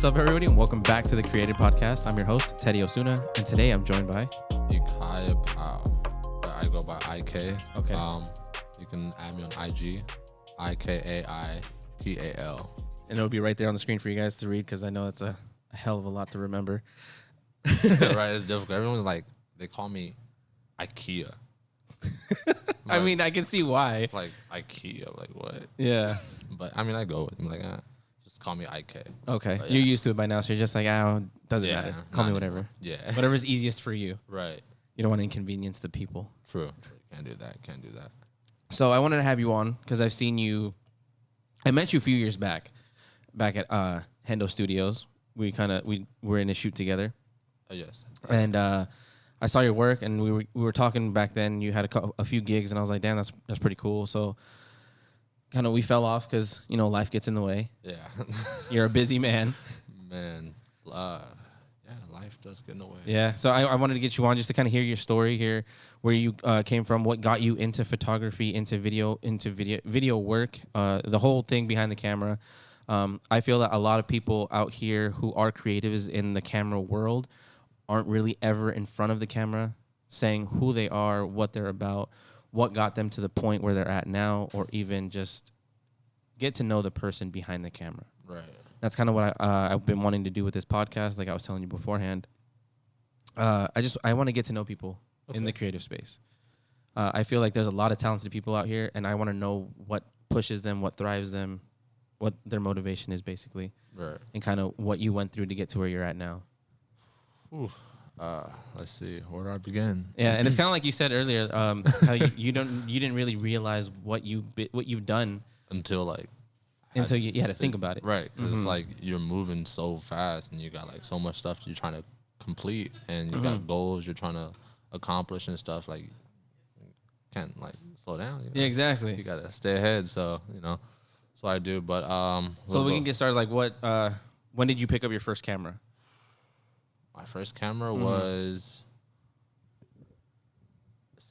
What's up, everybody, and welcome back to the creaTed podcast. I'm your host, Teddy Osuna, and today I'm joined by Ikaia Pal. I go by IK. Okay. You can add me on IG, IKAIPAL. And it'll be right there on the screen for you guys to read because I know that's a hell of a lot to remember. Right, it's difficult. Everyone's like, they call me Ikea. I mean, I can see why. Like Ikea, like what? Yeah. But I mean, I go with him like, just call me IK. Okay. But, You're used to it by now, so you're just like, doesn't matter. Call me whatever. Anymore. Yeah. Whatever's easiest for you. Right. You don't want to inconvenience the people. True. Can't do that. So I wanted to have you on because I've seen you. I met you a few years back at Hendo Studios. We were in a shoot together. Oh, yes. Right. And I saw your work, and we were talking back then. You had a few gigs, and I was like, damn, that's pretty cool. So kind of we fell off because, life gets in the way. Yeah. You're a busy man. Man. Life does get in the way. Yeah. So I wanted to get you on just to kind of hear your story here, where you came from, what got you into photography, into video work, the whole thing behind the camera. I feel that a lot of people out here who are creatives in the camera world aren't really ever in front of the camera saying who they are, what they're about, what got them to the point where they're at now, or even just get to know the person behind the camera. Right. That's kind of what I've been wanting to do with this podcast, like I was telling you beforehand. I want to get to know people in the creative space. I feel like there's a lot of talented people out here, and I want to know what pushes them, what thrives them, what their motivation is, basically. Right. And kind of what you went through to get to where you're at now. Ooh. Let's see. Where do I begin? Yeah, and it's kind of like you said earlier, how you didn't really realize what you've done until you had to think about it. Right. Because it's like you're moving so fast and you got like so much stuff you're trying to complete and you got goals you're trying to accomplish and stuff. Like, you can't like slow down. Yeah, exactly. You got to stay ahead. So, so I do. But, so we can get started. Like when did you pick up your first camera? My first camera was,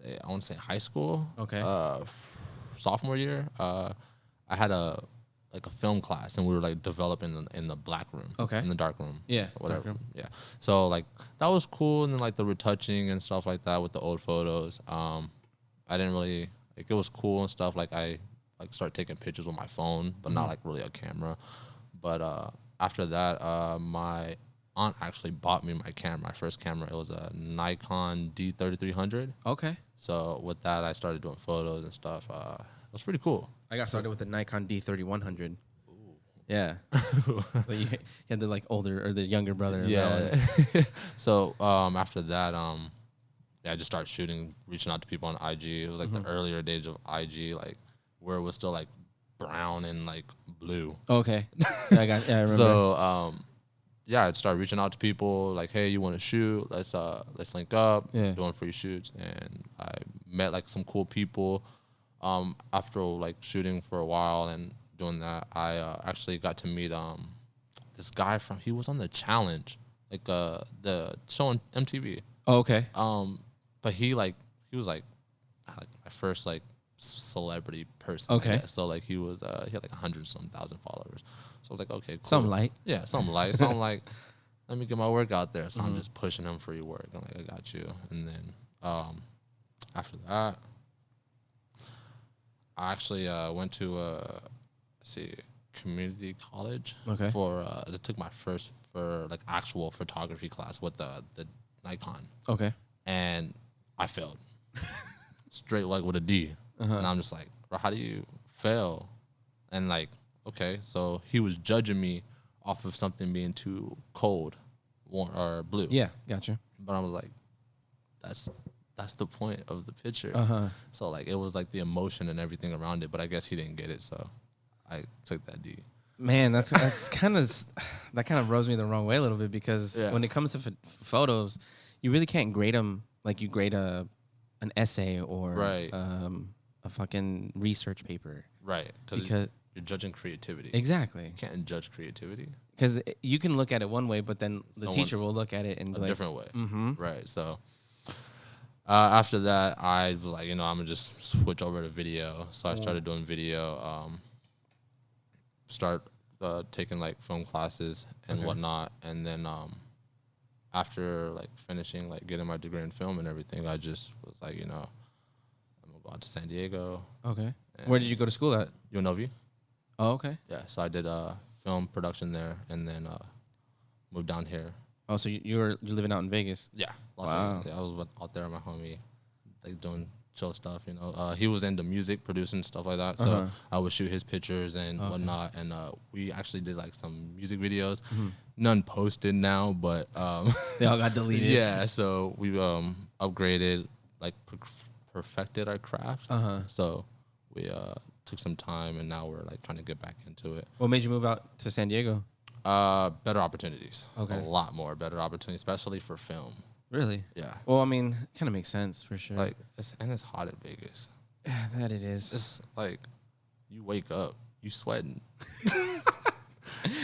I want to say high school. Okay. Sophomore year. I had a film class, and we were like developing in the black room. Okay. In the dark room. Yeah. Whatever. Dark room. Yeah. So like that was cool, and then like the retouching and stuff like that with the old photos. I didn't really like it was cool and stuff. Like I started taking pictures with my phone, but not like really a camera. But after that, my aunt actually bought me my camera, my first camera. It was a Nikon D3300. Okay. So with that, I started doing photos and stuff. It was pretty cool. I got started with the Nikon D3100. Ooh. Yeah. So you had the like older or the younger brother. Yeah. So after that, I just started shooting, reaching out to people on IG. It was like the earlier days of IG, like where it was still like brown and like blue. Okay. I remember. So I started reaching out to people like, hey, you want to shoot? Let's link up. Yeah. Doing free shoots, and I met like some cool people. After like shooting for a while and doing that, I actually got to meet this guy he was on The Challenge, like the show on MTV. Oh, okay. But he was like my first like celebrity person. Okay. So like he had like 100-some-thousand followers. So I was like, okay, cool. Some light. Yeah, some light. So I'm like, let me get my work out there. So I'm just pushing him for your work. I'm like, I got you. And then after that, I actually went to community college. Okay. I took my first like actual photography class with the Nikon. Okay. And I failed straight like with a D. And I'm just like, bro, how do you fail? And like, okay, so he was judging me off of something being too cold, warm, or blue. Yeah, gotcha. But I was like, that's the point of the picture. So like it was like the emotion and everything around it, but I guess he didn't get it, so I took that D. Man, that kind of rubs me the wrong way a little bit because when it comes to photos, you really can't grade them like you grade an essay or a fucking research paper. Right, because you're judging creativity. Exactly. You can't judge creativity. Because you can look at it one way, but then the teacher will look at it in a different way. Mm-hmm. Right. So after that, I was like, I'm going to just switch over to video. So I started doing video. taking like film classes and whatnot, and then after like finishing like getting my degree in film and everything, I just was like, I'm gonna go out to San Diego. Okay. Where did you go to school at? UNLV. Oh, okay. Yeah, so I did film production there, and then moved down here. Oh, so you're living out in Vegas? Yeah, Los Wow. Angeles. Yeah, I was out there with my homie, like doing chill stuff. He was into music, producing stuff like that. So I would shoot his pictures and whatnot. And we actually did like some music videos. None posted now, but They all got deleted. yeah. So we upgraded, like perfected our craft. So we took some time, and now we're like trying to get back into it. What made you move out to San Diego? Better opportunities. Okay. A lot more better opportunities, especially for film. Really? Yeah. Well, I mean, kind of makes sense for sure. Like, it's hot in Vegas. That it is. It's like you wake up, you sweating.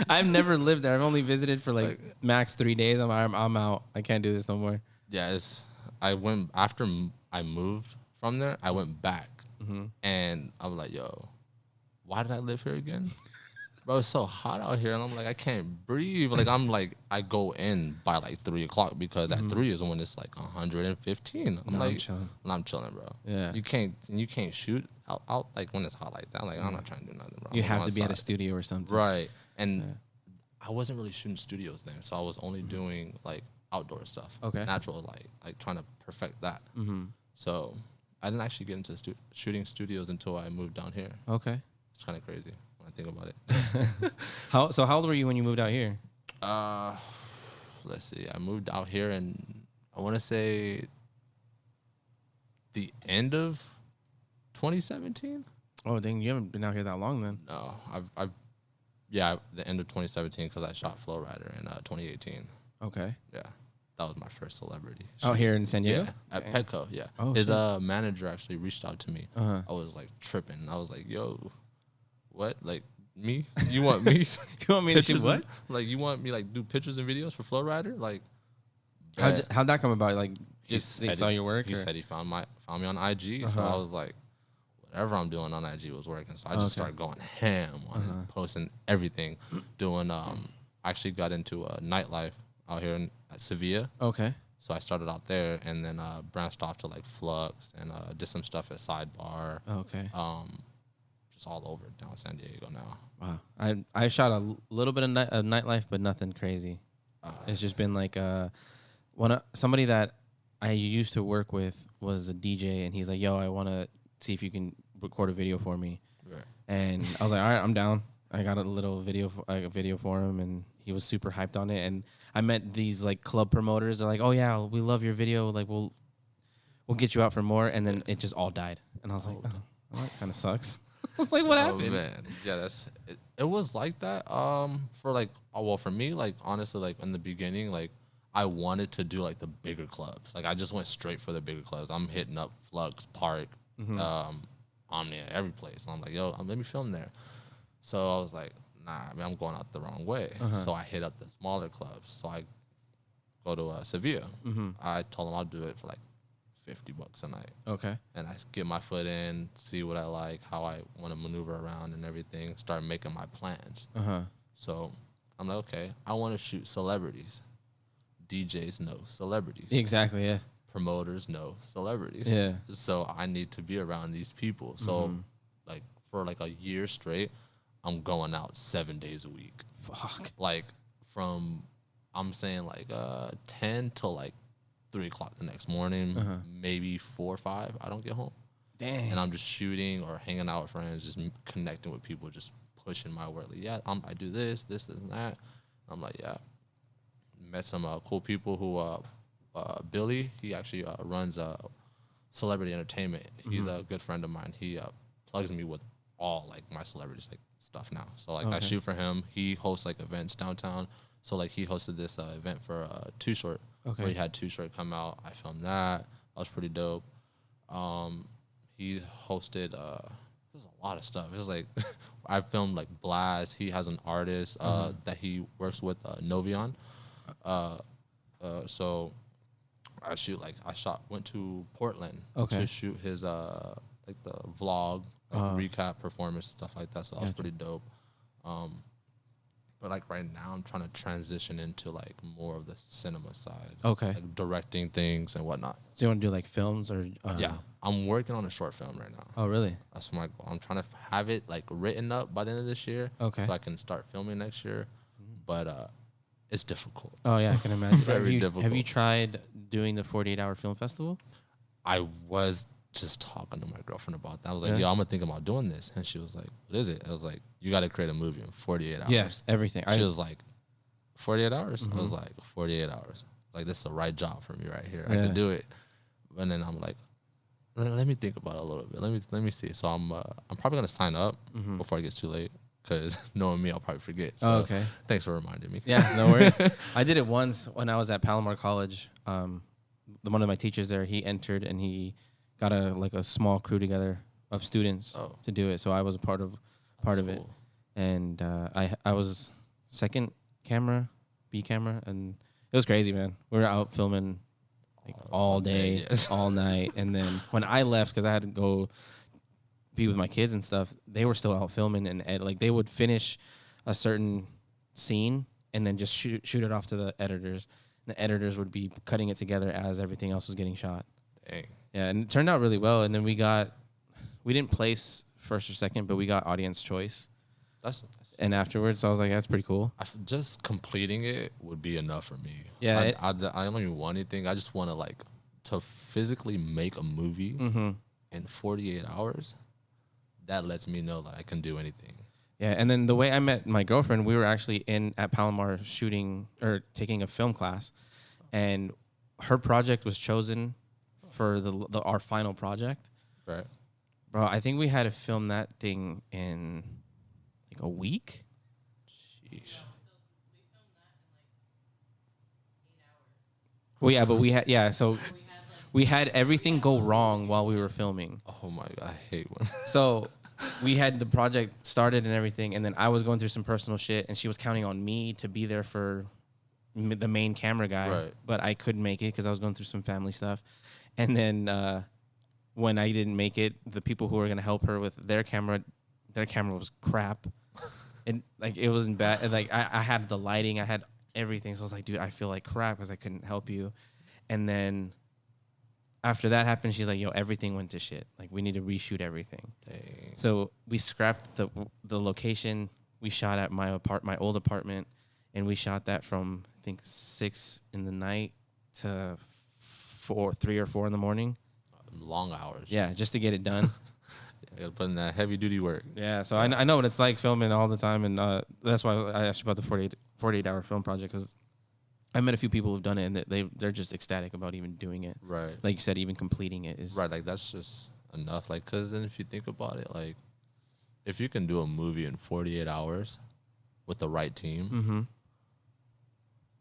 I've never lived there. I've only visited for like max 3 days. I'm out. I can't do this no more. Yeah, I went after I moved from there. I went back, and I'm like, yo, why did I live here again? Bro, it's so hot out here, and I'm like, I can't breathe. Like, I go in by like 3 o'clock because at 3 is when it's like 115. I'm chilling, bro. Yeah. You can't shoot out like when it's hot like that. Like, I'm not trying to do nothing, bro. You have to be at a studio or something. Right. And I wasn't really shooting studios then, so I was only doing like outdoor stuff. Okay. Natural light, like trying to perfect that. So I didn't actually get into shooting studios until I moved down here. Okay. It's kind of crazy when I think about it. How old were you when you moved out here? Let's see. I moved out here and I want to say the end of 2017. Oh, dang, you haven't been out here that long then. No, the end of 2017 because I shot Flow Rider in 2018. Okay. Yeah, that was my first celebrity. Out here in San Diego? Yeah, at Petco. Yeah. Oh, his manager actually reached out to me. I was like tripping. I was like, yo, what? Like, me? You want me? You want me to shoot what? Like, you want me like do pictures and videos for Flow Rider? Like, how'd that come about? Like, just they saw your work? He said he found me on IG. So I was like, whatever I'm doing on IG was working. So I just started going ham on it, posting everything, doing. I actually got into nightlife out here at Sevilla. Okay. So I started out there and then branched off to like Flux and did some stuff at Sidebar. Okay. Just all over down San Diego now. Wow. I shot a little bit of nightlife, but nothing crazy. It's just been like somebody that I used to work with was a DJ, and he's like, "Yo, I want to see if you can record a video for me." Right. And I was like, "All right, I'm down." I got a little video for him, and he was super hyped on it. And I met these like club promoters. They're like, "Oh yeah, we love your video. Like we'll get you out for more." And then it just all died. And I was like, "Oh, well, that kind of sucks." I was like, "What happened?" Man. Yeah, it was like that. For me, like honestly, like in the beginning, like I wanted to do like the bigger clubs. Like I just went straight for the bigger clubs. I'm hitting up Flux, Park, Omnia, every place. And I'm like, yo, let me film there. So I was like, nah, I'm going out the wrong way. So I hit up the smaller clubs. So I go to Sevilla. I told them I'll do it for like $50 a night. Okay. And I get my foot in, see what I like, how I want to maneuver around and everything, start making my plans. So I'm like, okay, I want to shoot celebrities. DJs know celebrities. Exactly, yeah. Promoters know celebrities. Yeah. So I need to be around these people. So like for like a year straight, I'm going out 7 days a week. Fuck. Like from, I'm saying like 10 till like 3 o'clock the next morning, maybe 4 or 5, I don't get home. Dang. And I'm just shooting or hanging out with friends, just connecting with people, just pushing my word. Like, yeah, I do this, and that. I'm like, yeah. Met some cool people who, Billy, he actually runs Celebrity Entertainment. He's a good friend of mine. He plugs me with all like my celebrities like stuff now. So like I shoot for him. He hosts like events downtown. So like he hosted this event for Too Short. Okay. Where he had Too Short come out. I filmed that. That was pretty dope. He hosted there's a lot of stuff. It was like I filmed like Blast. He has an artist that he works with, Novion. So I went to Portland to shoot his like the vlog, like recap performance, stuff like that. So that was pretty dope. But like right now, I'm trying to transition into like more of the cinema side. Okay. Like directing things and whatnot. So you want to do like films or? Yeah, I'm working on a short film right now. Oh, really? That's my goal. I'm trying to have it like written up by the end of this year. Okay. So I can start filming next year. But it's difficult. Oh yeah, I can imagine. Very Have you difficult. tried doing the 48-hour film festival? I was just talking to my girlfriend about that. I was like, Yeah. yo, I'm gonna think about doing this. And she was like, what is it? I was like, you got to create a movie in 48 hours. Yes, everything. She was like, 48 hours? Mm-hmm. I was like, 48 hours. Like, this is the right job for me right here. I Yeah. can do it. And then I'm like, let me think about it a little bit. Let me see. So I'm probably gonna sign up before it gets too late, because knowing me, I'll probably forget. So okay. thanks for reminding me. Yeah, no worries. I did it once when I was at Palomar College. One of my teachers there, he entered and he got a small crew together of students to do it. So I was a part of it, Cool. and I was second camera, B camera, and it was crazy, man. We were out filming like all day, yes. all night, and then when I left, because I had to go be with my kids and stuff, they were still out filming and like they would finish a certain scene and then just shoot it off to the editors. And the editors would be cutting it together as everything else was getting shot. Dang. Yeah, and it turned out really well. And then we didn't place first or second, but we got audience choice. That's And afterwards, I was like, that's pretty cool. just completing it would be enough for me. Yeah, I don't even want anything. I just want to physically make a movie in 48 hours. That lets me know that I can do anything. Yeah, and then the way I met my girlfriend, we were actually at Palomar shooting or taking a film class, and her project was chosen for our final project. Right. Bro, I think we had to film that thing in like a week. Sheesh. Well, yeah, but so we had everything go wrong while we were filming. Oh my God, I hate when. So we had the project started and everything, and then I was going through some personal shit, and she was counting on me to be there for the main camera guy, Right. but I couldn't make it because I was going through some family stuff. And then when I didn't make it, the people who were going to help her with their camera was crap. And like it wasn't bad. And, like I had the lighting, I had everything. So I was like, dude, I feel like crap because I couldn't help you. And then after that happened, she's like, yo, everything went to shit. Like we need to reshoot everything. Dang. So we scrapped the location. We shot at my old apartment, and we shot that from I think 6 p.m. to 3 or 4 a.m. Long hours. Yeah, just to get it done. I gotta put in that heavy duty work. Yeah, so I know what it's like filming all the time, and that's why I asked you about the 48-hour film project, because I met a few people who've done it, and they're just ecstatic about even doing it. Right. Like you said, even completing it is Right. Like that's just enough. Like, cause then if you think about it, like if you can do a movie in 48 hours with the right team, Mm-hmm.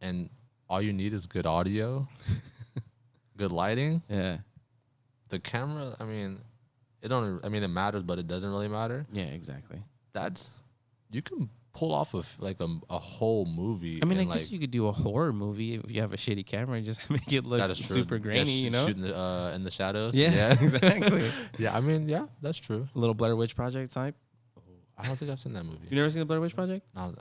and all you need is good audio, good lighting, Yeah, the camera. I mean, it matters, but it doesn't really matter. yeah, exactly. You can pull off a whole movie. I mean, I in, guess like, you could do a horror movie if you have a shitty camera and just make it look that is true. super grainy, Yeah, you know? shooting in the shadows. Yeah, exactly. Yeah, I mean, yeah, that's true. A little Blair Witch Project type. I don't think I've seen that movie. You never seen the Blair Witch Project? No, I don't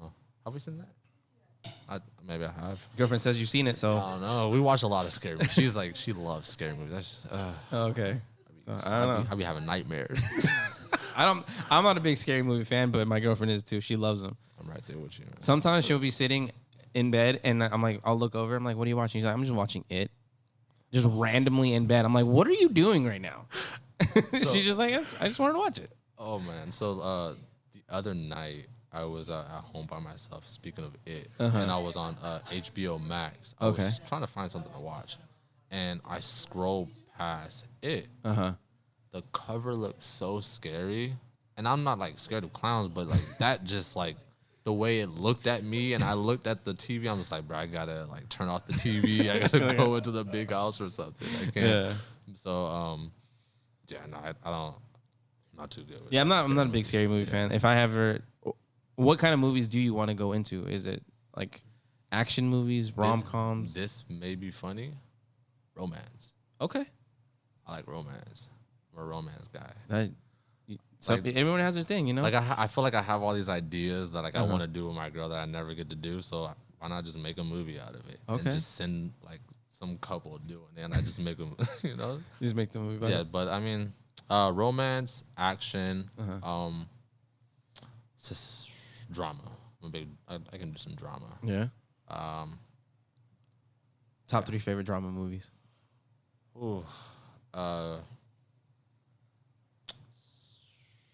know. Have we seen that? Maybe I have. Girlfriend says you've seen it, so. I don't know. We watch a lot of scary movies. She's like, she loves scary movies. That's just, Oh, okay. So, I don't know. I be having nightmares. I'm not a big scary movie fan, but my girlfriend is too. She loves them. I'm right there with you, man. Sometimes she'll be sitting in bed, and I'm like, I'll look over. I'm like, what are you watching? She's like, I'm just watching it. Just randomly in bed. I'm like, what are you doing right now? She's just like, I just wanted to watch it. Oh man. So the other night I was at home by myself. Speaking of it, and I was on HBO Max. I was trying to find something to watch, and I scrolled past it. The cover looked so scary, and I'm not like scared of clowns, but like that just like the way it looked at me, and I looked at the TV. I'm just like, bro, I gotta like turn off the TV. I gotta go into the big house or something. I can't. Yeah. So yeah, no, I don't. Not too good. With Yeah, I'm not a big movies. scary movie fan. If I ever, what kind of movies do you want to go into? Is it like action movies, rom-coms? This may be funny. Romance. Okay. I like romance. I'm a romance guy. That, So Like- everyone has their thing, you know. Like I feel like I have all these ideas that like I want to do with my girl that I never get to do. So why not just make a movie out of it? Okay. And just send like some couple doing it, and I just make them. You know. You just make the movie. About Yeah, it? but I mean, romance, action, it's just drama. I'm a big. I can do some drama. Yeah. Top Yeah. 3 favorite drama movies. Ooh.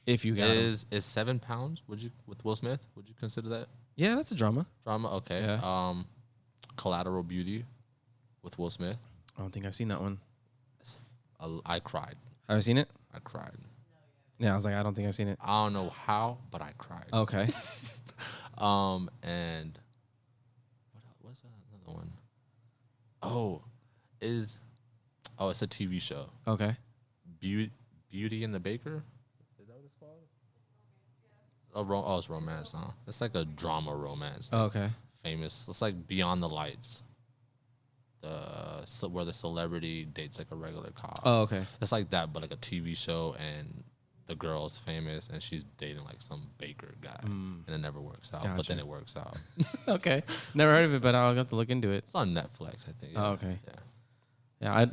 If you got 'em. Is 7 pounds? Would you with Will Smith? Would you consider that Yeah, that's a drama. drama? Okay. Yeah. Collateral Beauty with Will Smith. I don't think I've seen that one. I cried. Have you seen it? I cried. Yeah, I was like, I don't think I've seen it. I don't know how, but I cried. Okay. And what's that another one? It's a TV show. Okay. Beauty and the Baker. Is that what it's called? It's romance, huh? It's like a drama romance. Okay. Famous. It's like Beyond the Lights. Where the celebrity dates like a regular cop. Oh, okay. It's like that, but like a TV show, and the girl's famous, and she's dating like some baker guy, and it never works out. But Gotcha. then it works out. Okay. Never heard of it, but I'll have to look into it. It's on Netflix, I think. Oh, okay. Yeah. Yeah,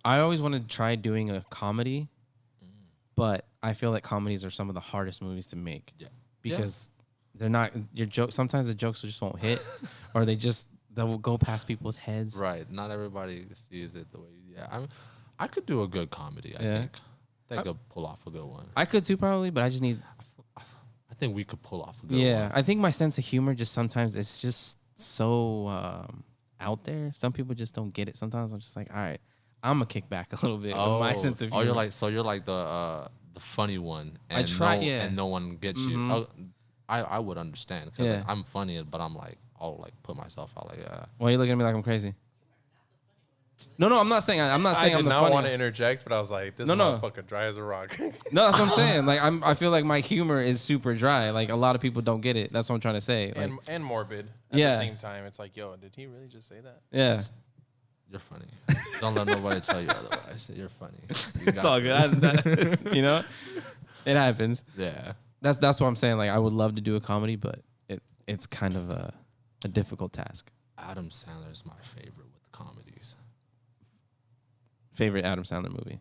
I always wanted to try doing a comedy, but I feel like comedies are some of the hardest movies to make. Yeah. Because they're not your joke. Sometimes the jokes just won't hit, or they'll go past people's heads. Right. Not everybody sees it the way. Yeah. I could do a good comedy. I think. I could pull off a good one. I could too, probably, but I just need. I think we could pull off a good one. Yeah, I think my sense of humor just sometimes it's just so out there. Some people just don't get it. Sometimes I'm just like, all right, I'm gonna kick back a little bit with my sense of humor. you're like the funny one. And I try, and no one gets you. Oh, I would understand because Yeah. I'm funny, but I'm like I'll like put myself out like Why are you looking at me like I'm crazy? No, I'm not saying. I'm not I saying I'm did the not funny. want to interject, but I was like, this No. motherfucker dry as a rock. No, that's what I'm saying. Like I feel like my humor is super dry. Like a lot of people don't get it. That's what I'm trying to say. Like, and morbid at Yeah. the same time. It's like, yo, did he really just say that? yeah, you're funny. Don't let nobody tell you otherwise. You're funny. it's all good. You know, it happens. Yeah. That's what I'm saying. Like I would love to do a comedy, but it's kind of a difficult task. Adam Sandler is my favorite with comedies. Favorite Adam Sandler movie?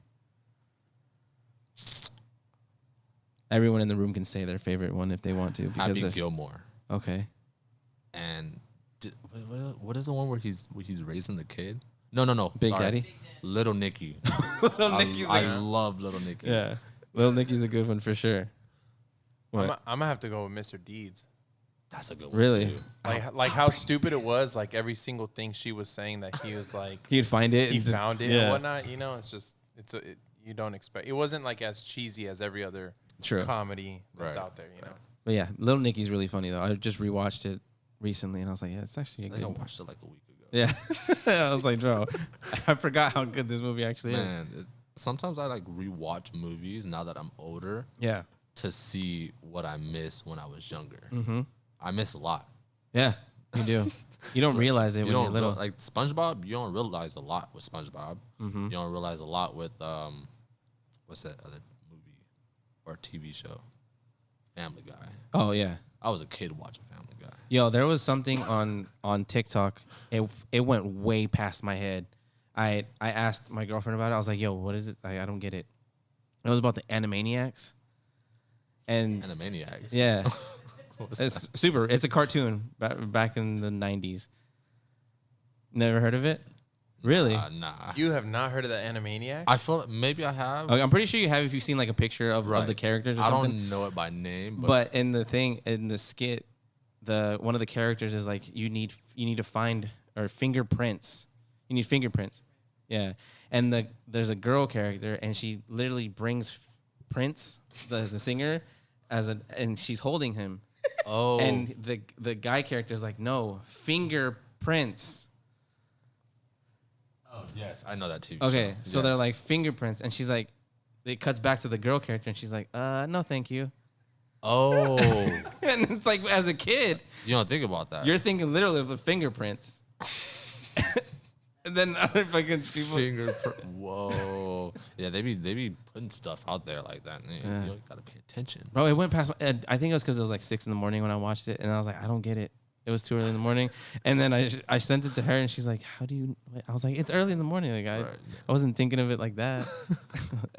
Everyone in the room can say their favorite one if they want to. Happy Gilmore. Okay. And what is the one where he's raising the kid? No. Big sorry. Daddy? Little Nicky. Little Nicky's I love Little Nicky. Yeah. Little Nicky's a good one for sure. I'm What? gonna have to go with Mr. Deeds. That's a good one. Really? Too. Like how stupid it was. Like every single thing she was saying that he was like, He'd find it. he and just- found it yeah. and whatnot. You know, it's just you don't expect. It wasn't like as cheesy as every other True. comedy that's Right. out there. You know. But yeah, Little Nicky's really funny though. I just rewatched it recently and I was like, yeah, it's actually a I good think I one. watched it like a week ago. Yeah. I was like, bro, I forgot how good this movie actually is. Man, sometimes I like rewatch movies now that I'm older Yeah. to see what I missed when I was younger. Mm-hmm. I miss a lot. Yeah, you do. You don't realize it when you're little. Like SpongeBob. You don't realize a lot with SpongeBob. Mm-hmm. You don't realize a lot with what's that other movie or TV show? Family Guy. Oh yeah. I was a kid watching Family Guy. Yo, there was something on TikTok. It went way past my head. I asked my girlfriend about it. I was like, yo, what is it? I don't get it. It was about the Animaniacs. And Animaniacs. yeah. What's It's that? super. It's a cartoon back in the 90s. Never heard of it? Really? Nah. You have not heard of the Animaniacs? I feel maybe I have. Okay, I'm pretty sure you have if you've seen like a picture of the characters or I something. don't know it by name, But in the skit, one of the characters is like you need to find or fingerprints. You need fingerprints. Yeah. And there's a girl character and she literally brings Prince, the singer, and she's holding him. oh, And the guy character is like, no, fingerprints. oh yes, I know that TV Okay, show. so they're Yes. like fingerprints, and she's like, it cuts back to the girl character, and she's like, no, thank you. oh, And it's like, as a kid, you don't think about that. you're thinking literally of the fingerprints. And then other fucking people. Whoa. Yeah, they be putting stuff out there like that. And you gotta pay attention. Bro, it went past. And I think it was because it was like 6 in the morning when I watched it, and I was like, I don't get it. It was too early in the morning, and then I sent it to her, and she's like, "How do you?" I was like, "It's early in the morning." Like I wasn't thinking of it like that.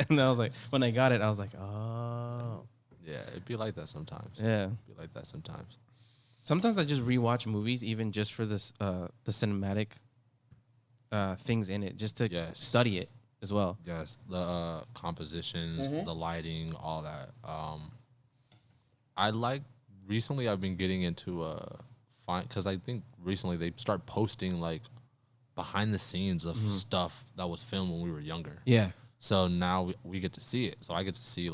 And I was like, when I got it, I was like, "Oh." Yeah, it'd be like that sometimes. Yeah. It'd be like that sometimes. Sometimes I just rewatch movies, even just for this the cinematic things in it, just to study it as well. Yes, the compositions, the lighting, all that. I like. Recently, I've been getting into because I think recently they start posting like behind the scenes of stuff that was filmed when we were younger. Yeah. So now we get to see it. So I get to see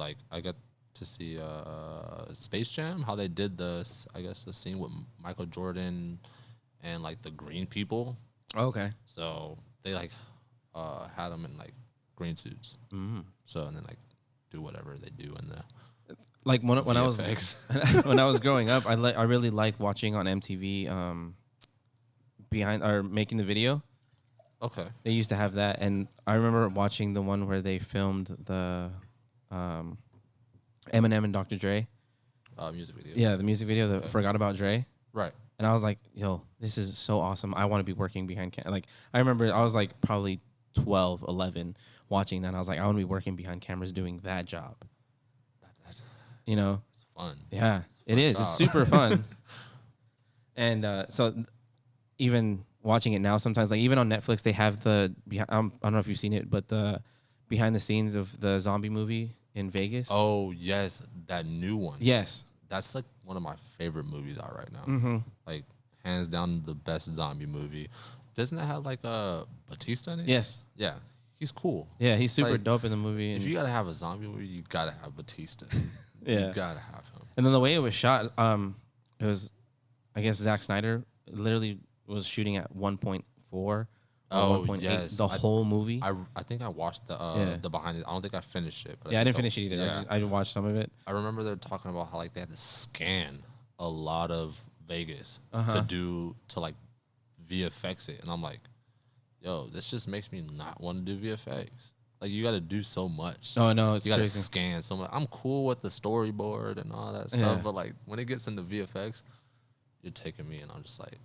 Space Jam, how they did the scene with Michael Jordan and like the green people. Okay. So they like had them in like green suits. So and then like do whatever they do in the like when I was when I was growing up, I really liked watching on MTV behind or making the video. Okay. They used to have that, and I remember watching the one where they filmed the Eminem and Dr. Dre music video. Yeah, the music video. The Forgot About Dre. Right. And I was like, yo, this is so awesome. I want to be working behind like I remember I was like probably 12, 11 watching that. And I was like, I want to be working behind cameras doing that job. You know, it's fun. Yeah, it is. It's super fun. And so even watching it now, sometimes like even on Netflix, they have I don't know if you've seen it, but the behind the scenes of the zombie movie in Vegas. Oh yes, that new one. Yes, that's like one of my favorite movies out right now. Like hands down the best zombie movie. Doesn't it have like Batista in it? Yes. Yeah, he's cool. Yeah, he's super like, dope in the movie. If you gotta have a zombie movie, you gotta have Batista. Yeah, you gotta have him. And then the way it was shot, it was, I guess Zack Snyder literally was shooting at 1.4 or 1.8 yes. the whole movie. I think I watched the behind it. I don't think I finished it. But I didn't finish it either. Yeah. I watched some of it. I remember they were talking about how like they had to scan a lot of Vegas to like VFX it, and I'm like, yo, this just makes me not want to do VFX. Like you got to do so much. Oh no, it's you got to crazy. scan so much. I'm cool with the storyboard and all that stuff, but like when it gets into VFX, you're taking me, and I'm just like,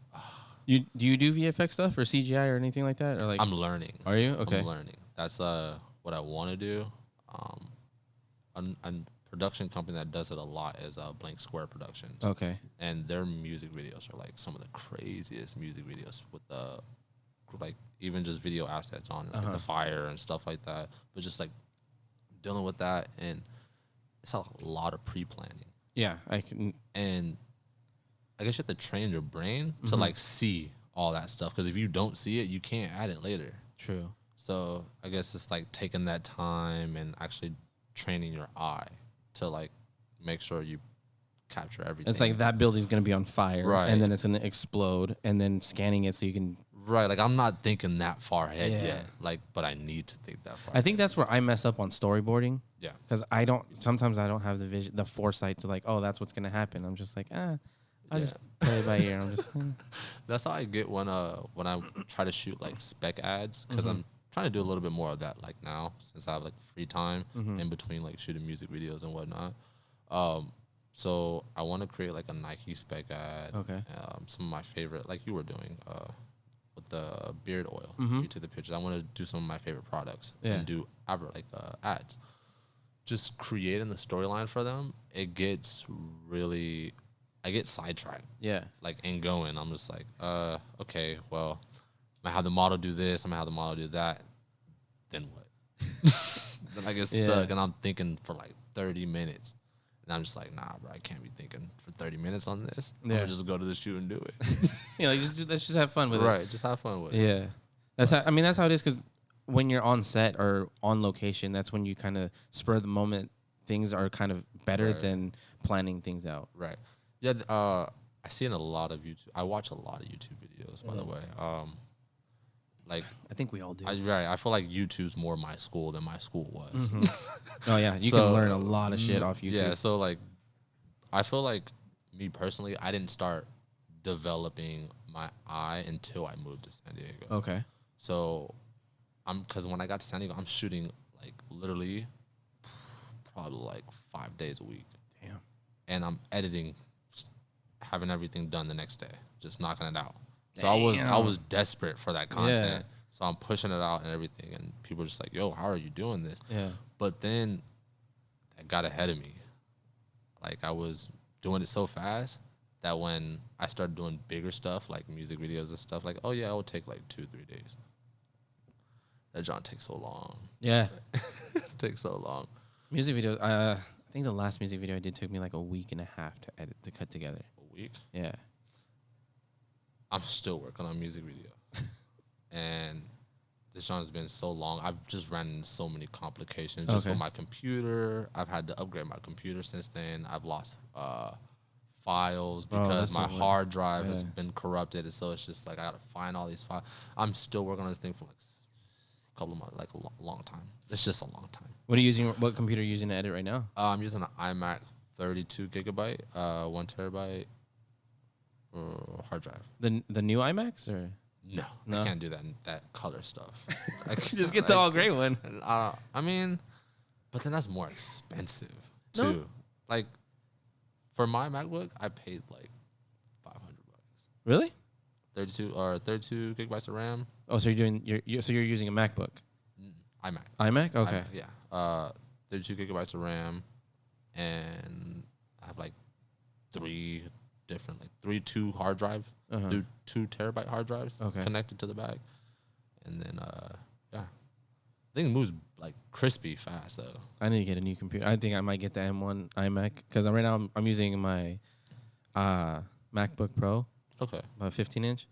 Do you do VFX stuff or CGI or anything like that, or like? I'm learning. Are you okay? I'm learning. That's what I want to do. A production company that does it a lot is Blank Square Productions. Okay. And their music videos are like some of the craziest music videos with the like even just video assets on like the fire and stuff like that. But just like dealing with that, and it's a lot of pre-planning. Yeah, I can. And I guess you have to train your brain to like see all that stuff, because if you don't see it, you can't add it later. True. So I guess it's like taking that time and actually training your eye to like make sure you capture everything. It's like that building's gonna be on fire, right? And then it's gonna explode, and then scanning it so you can. Right, like I'm not thinking that far ahead yet. Like, but I need to think that far. I think that's where I mess up on storyboarding. Yeah, because sometimes I don't have the vision, the foresight to like, oh, that's what's gonna happen. I'm just like, I'll just play it by ear. I'm just. That's how I get when I try to shoot like spec ads, because I'm trying to do a little bit more of that like now, since I have like free time in between like shooting music videos and whatnot. So I want to create like a Nike spec ad. Okay. Some of my favorite, like you were doing, with the beard oil. You took the pictures. I want to do some of my favorite products and do ads. Just creating the storyline for them, it gets really, I get sidetracked. Yeah. Like and going, I'm just like, okay, well, I'm gonna have the model do this. I'm gonna have the model do that. Then what? Then I get stuck, and I'm thinking for like 30 minutes. And I'm just like, nah, bro, I can't be thinking for 30 minutes on this. I'm gonna just go to the shoot and do it. Like let's just have fun with it. Right, just have fun with it. Yeah, that's how it is. Because when you're on set or on location, that's when you kind of spur of the moment. Things are kind of better than planning things out. Right. Yeah. I see in a lot of YouTube. I watch a lot of YouTube videos, by the way. Like I think we all do. I feel like YouTube's more my school than my school was. Oh yeah, you can learn a lot of shit off YouTube. Yeah, so like, I feel like me personally, I didn't start developing my eye until I moved to San Diego. Okay. So because when I got to San Diego, I'm shooting like literally probably like 5 days a week. Damn. And I'm editing, having everything done the next day, just knocking it out. So I was desperate for that content. Yeah. So I'm pushing it out and everything, and people are just like, "Yo, how are you doing this?" Yeah. But then that got ahead of me. Like I was doing it so fast that when I started doing bigger stuff like music videos and stuff, like, oh yeah, it will take like 2-3 days. That John takes so long. Yeah. It takes so long. Music video. I think the last music video I did took me like a week and a half to edit, to cut together. A week? Yeah. I'm still working on music video. And this John has been so long. I've just ran into so many complications just with my computer. I've had to upgrade my computer since then. I've lost files because my hard drive has been corrupted. And so it's just like I got to find all these files. I'm still working on this thing for like a couple of months, like a long time. It's just a long time. What are you using? What computer are you using to edit right now? I'm using an iMac 32 gigabyte, 1 terabyte hard drive. The new IMAX or? No, I can't do that color stuff. Just get the all gray one. I mean, but then that's more expensive too. No. Like for my MacBook, I paid like $500. Really? 32 gigabytes of RAM. Oh, so you're using a MacBook? iMac. iMac? Okay. Yeah. 32 gigabytes of RAM, and I have like three 2 hard drives, 2 terabyte hard drives connected to the back, and then I think it moves like crispy fast though. I need to get a new computer. I think I might get the M1 iMac because right now I'm using my MacBook Pro. Okay. A 15-inch.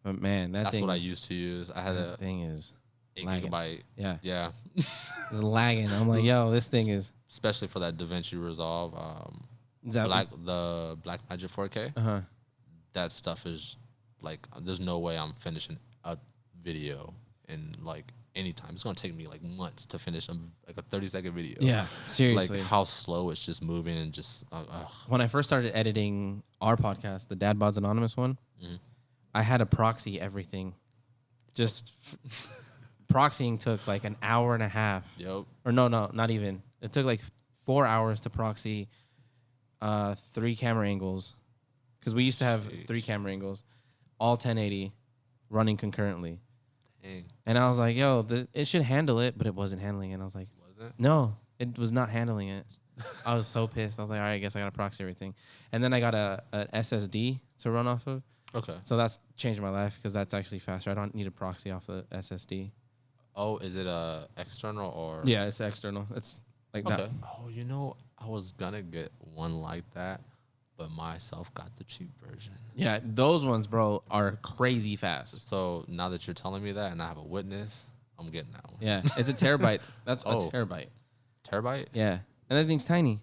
But man, that's what I used to use. I had a thing is 8 lagging. gigabyte. Yeah. It's lagging. I'm like, yo, this thing is. Especially for that DaVinci Resolve, the Blackmagic 4K. That stuff is like, there's no way I'm finishing a video in like any time. It's gonna take me like months to finish like a 30-second video. Yeah, seriously. Like how slow it's just moving and just. When I first started editing our podcast, the Dad Bods Anonymous one, I had to proxy everything. Just proxying took like an hour and a half. Yep. Or no, not even. It took like 4 hours to proxy 3 camera angles, because we used to have 3 camera angles, all 1080, running concurrently. Dang. And I was like, yo, it should handle it, but it wasn't handling it. And I was like, was it? No, it was not handling it. I was so pissed. I was like, all right, I guess I got to proxy everything. And then I got an SSD to run off of. Okay. So that's changed my life because that's actually faster. I don't need a proxy off the SSD. Oh, is it external or? Yeah, it's external. It's like that. Oh, I was gonna get one like that, but myself got the cheap version. Yeah, those ones, bro, are crazy fast. So now that you're telling me that and I have a witness, I'm getting that one. Yeah, it's a terabyte. That's a terabyte. Terabyte? Yeah, and that thing's tiny.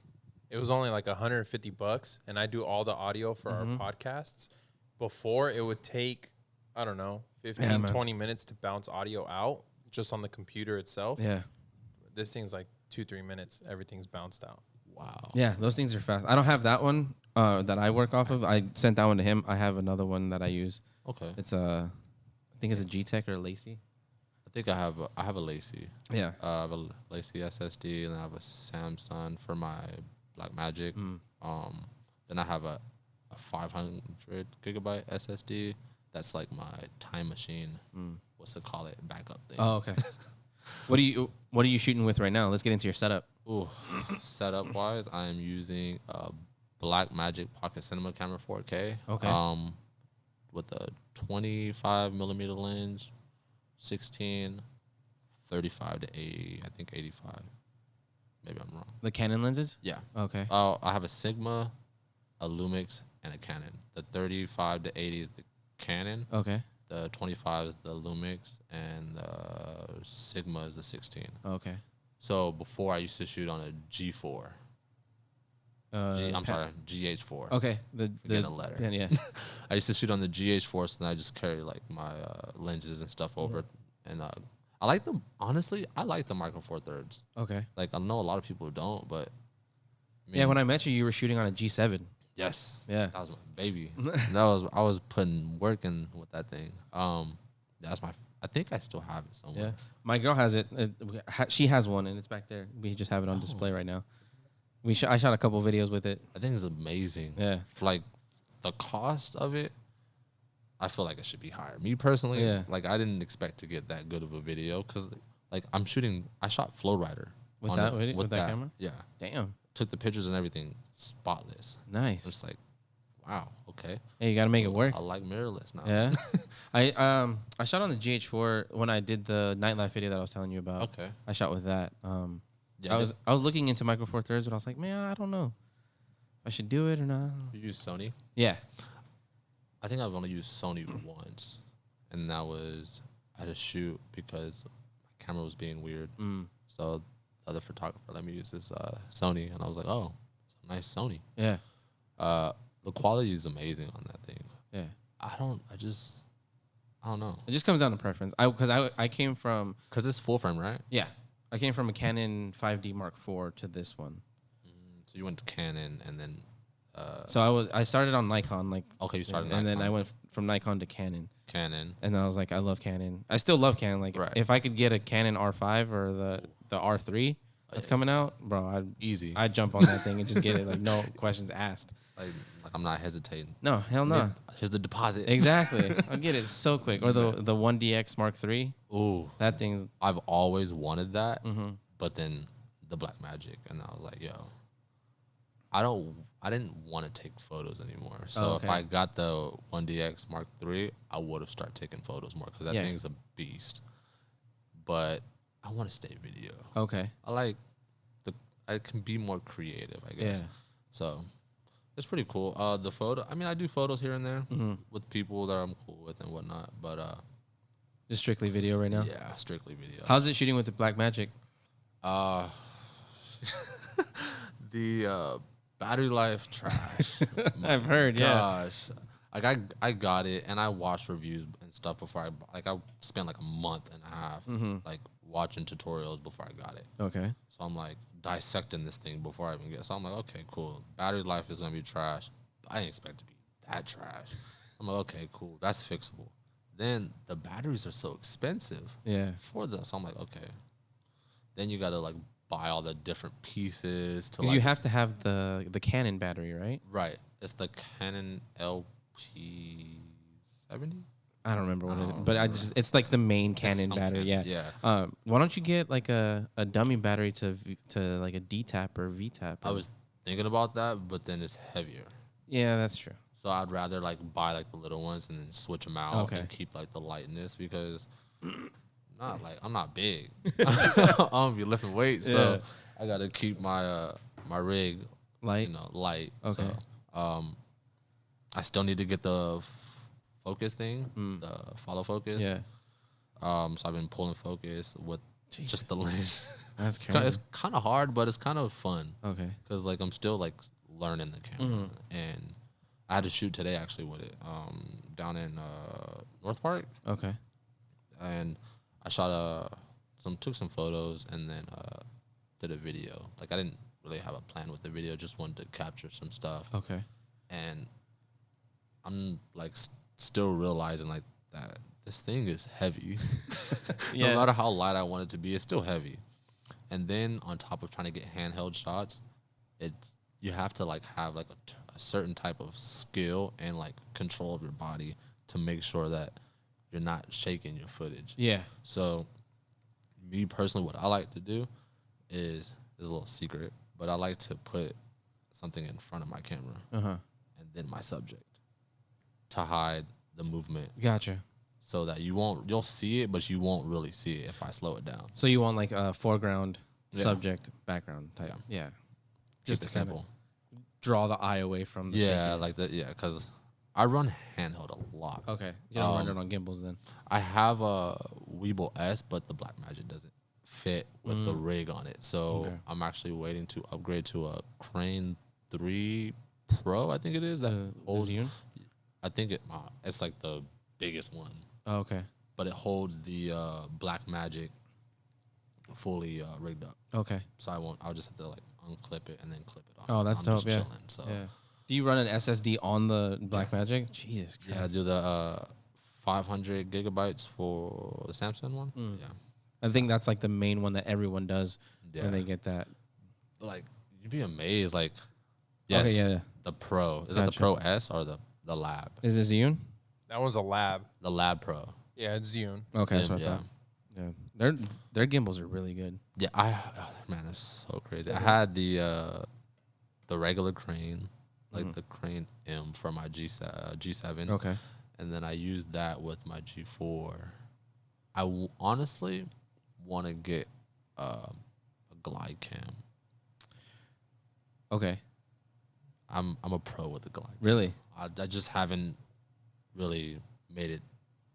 It was only like $150, and I do all the audio for our podcasts. Before, it would take, I don't know, 20 minutes to bounce audio out just on the computer itself. Yeah. This thing's like 2-3 minutes. Everything's bounced out. Wow. Yeah, those things are fast. I don't have that one that I work off of. I sent that one to him. I have another one that I use. Okay. It's I think it's a G-Tech or a Lacey. I think I have a Lacey. Yeah. I have a Lacey SSD, and then I have a Samsung for my Blackmagic. Then I have a 500 gigabyte SSD. That's like my time machine. What's to call it? Backup thing. Oh, okay. What are you shooting with right now? Let's get into your setup. Ooh, setup wise, I am using a Blackmagic Pocket Cinema Camera 4K. Okay. With a 25 millimeter lens, 16, 35 to 80, I think 85. Maybe I'm wrong. The Canon lenses? Yeah. Okay. I have a Sigma, a Lumix, and a Canon. The 35 to 80 is the Canon. Okay. The 25 is the Lumix, and the Sigma is the 16. Okay. So before I used to shoot on a G4. GH4. Okay. The letter. Yeah. I used to shoot on the GH4, so then I just carry like my lenses and stuff over. And I like them. Honestly, I like the Micro Four Thirds. Okay. Like I know a lot of people who don't, but yeah. When I met you, you were shooting on a G7. Yes. Yeah. That was my baby. I was putting work in with that thing. I I think I still have it somewhere. Yeah, my girl has it. She has one, and it's back there. We just have it on display right now. I shot a couple videos with it. I think it's amazing. Yeah, For like the cost of it, I feel like it should be higher. Me personally, like I didn't expect to get that good of a video because like I shot Flow Rider with that camera. Yeah, Damn, took the pictures and everything spotless. nice. It's like, wow, okay. Hey, you got to make it work. I like mirrorless now. Yeah, I shot on the GH4 when I did the nightlife video that I was telling you about. Okay. I shot with that. Yeah, I was looking into Micro Four Thirds, but I was like, man, I don't know if I should do it or not. You use Sony? Yeah. I think I've only used Sony once, and that was at a shoot because my camera was being weird. So the other photographer let me use this Sony, and I was like, oh, it's a nice Sony. Yeah. The quality is amazing on that thing. Yeah. I don't know. It just comes down to preference. I came from Because it's full frame, right? yeah. I came from a Canon 5D Mark IV to this one. So you went to Canon and then. So I started on Nikon Okay, you started and Nikon. then I went from Nikon to Canon. Canon. And then I was like, I love Canon. I still love Canon. Like if I could get a Canon R5 or the R3 that's coming out, bro, I'd jump on that thing and just get it. Like no questions asked. Like I'm not hesitating. No, hell no. Here's the deposit. Exactly. I'll get it so quick. Or the 1DX Mark III. Ooh. That thing's I've always wanted that, but then the Black Magic, and I was like, yo, I didn't want to take photos anymore. So if I got the 1DX Mark III, I would have started taking photos more because that thing's a beast. But I want to stay video. okay. I can be more creative, I guess. Yeah. So it's pretty cool. The photo, I mean, I do photos here and there with people that I'm cool with and whatnot, but Just strictly video right now. yeah, strictly video. How's it shooting with the Black Magic? The battery life trash. I've heard, Gosh, like I got it and I watched reviews and stuff before I spent like a month and a half like watching tutorials before I got it. Okay. So I'm like dissecting this thing before I even get it. So I'm like, okay, cool. Battery life is gonna be trash. I didn't expect it to be that trash. I'm like, okay, cool. That's fixable. Then the batteries are so expensive. Yeah. For this, so I'm like, okay. Then you gotta like buy all the different pieces to Because like, you have to have the Canon battery, right? right. It's the Canon LP70. I don't remember what it is, but it's like the main Canon battery. Yeah. Yeah. Why don't you get like a dummy battery to like a D-tap or V-tap? I was thinking about that, but then it's heavier. Yeah, that's true. So I'd rather like buy like the little ones and then switch them out and keep like the lightness because I'm not big. I'm gonna be lifting weights, so I gotta keep my my rig light. Light. Okay. So I still need to get the focus thing, the follow focus. Yeah. So I've been pulling focus with just the lens. That's It's crazy. kind of hard, but it's kind of fun. Okay. Because like I'm still like learning the camera, and I had to shoot today actually with it, down in North Park, Okay. and I shot took some photos, and then did a video. Like I didn't really have a plan with the video, just wanted to capture some stuff. Okay. And I'm like still realizing like that this thing is heavy. Yeah. No matter how light I want it to be, it's still heavy. And then on top of trying to get handheld shots, you have to like have like a certain type of skill and like control of your body to make sure that you're not shaking your footage. Yeah. So me personally, what I like to do is a little secret, but I like to put something in front of my camera and then my subject to hide the movement. Gotcha. So that you'll see it, but you won't really see it if I slow it down. So you want like a foreground, subject, background type. Yeah. Just a simple. Draw the eye away from the Yeah, shakiness. like that. Yeah, because I run handheld a lot. Okay. You don't run it on gimbals then. I have a Weeble S, but the Blackmagic doesn't fit with the rig on it. So I'm actually waiting to upgrade to a Crane 3 Pro, I think it is. That holds, Zune? I think it's like the biggest one. Oh, okay. But it holds the Blackmagic fully rigged up. Okay. So I'll just have to like unclip it and then clip it on. Oh, that's I'm dope. just Yeah. chilling, so. Yeah. Do you run an SSD on the Blackmagic? Jesus Christ. Yeah, I do the 500 gigabytes for the Samsung one. Yeah. I think that's like the main one that everyone does when they get that. Like, you'd be amazed. Like, yes, yeah. the Pro. Is it the Pro S or the Lab? Is it Zune? That was a lab. The Lab Pro. Yeah, it's Zune. Okay, that's Yeah, what I yeah. thought. Yeah, their gimbals are really good. Yeah, man, that's so crazy. I had the regular crane, like the Crane M for my G7. Okay. And then I used that with my G4. I honestly want to get a glide cam. Okay. I'm a pro with the glide cam. Really? I just haven't really made it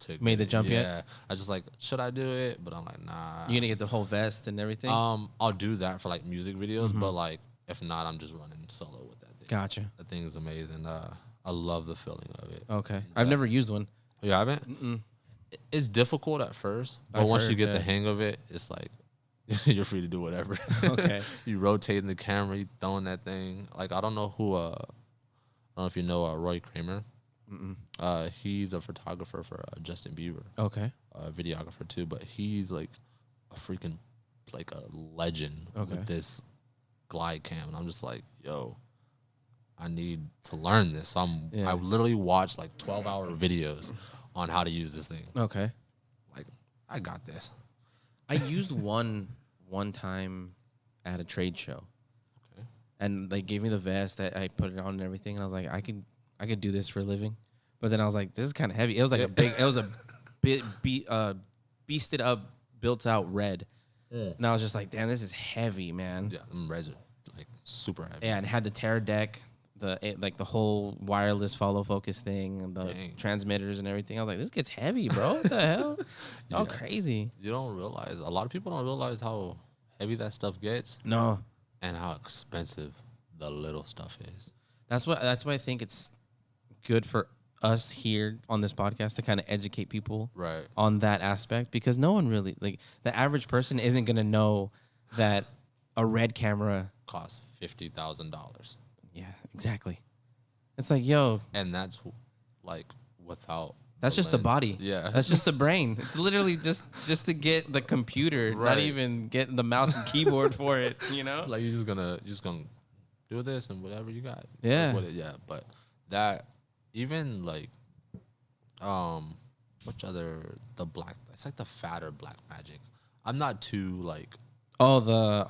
to Made the get it. jump yet? Yeah. I just like, should I do it? But I'm like, nah. You gonna get the whole vest and everything? I'll do that for like music videos, but like if not, I'm just running solo with that thing. Gotcha. That thing is amazing. I love the feeling of it. Okay. I've never used one. You haven't? It's difficult at first, but I've once you heard, get the hang of it, it's like you're free to do whatever. Okay. You rotating the camera, you throwing that thing. Like I don't know if you know Roy Kramer. He's a photographer for Justin Bieber. Okay. A videographer too, but he's like a freaking like a legend with this glide cam, and I'm just like, yo, I need to learn this. So I literally watched like 12-hour videos on how to use this thing. Okay. Like, I got this. I used one time at a trade show. Okay. And they gave me the vest. I put it on and everything, and I was like, I could do this for a living. But then I was like, this is kind of heavy. It was like it was a bit beasted up, built out red. And I was just like, damn, this is heavy, man. Yeah, them reds are like super heavy. Yeah, and it had the tear deck, the whole wireless follow focus thing, and the transmitters and everything. I was like, this gets heavy, bro. What the hell? All crazy. You don't realize, a lot of people don't realize how heavy that stuff gets. No. And how expensive the little stuff is. That's why I think it's good for us here on this podcast to kind of educate people on that aspect, because no one really, like, the average person isn't going to know that a red camera costs $50,000. Yeah, exactly. It's like, yo, and that's like without that's just the body. Yeah, that's just the brain. It's literally just to get the computer, not even get the mouse and keyboard for it, you know? Like you're just gonna do this and whatever you got. Yeah. But that, even like, which other, the black, it's like the fatter Black Magics. I'm not too like. Oh, the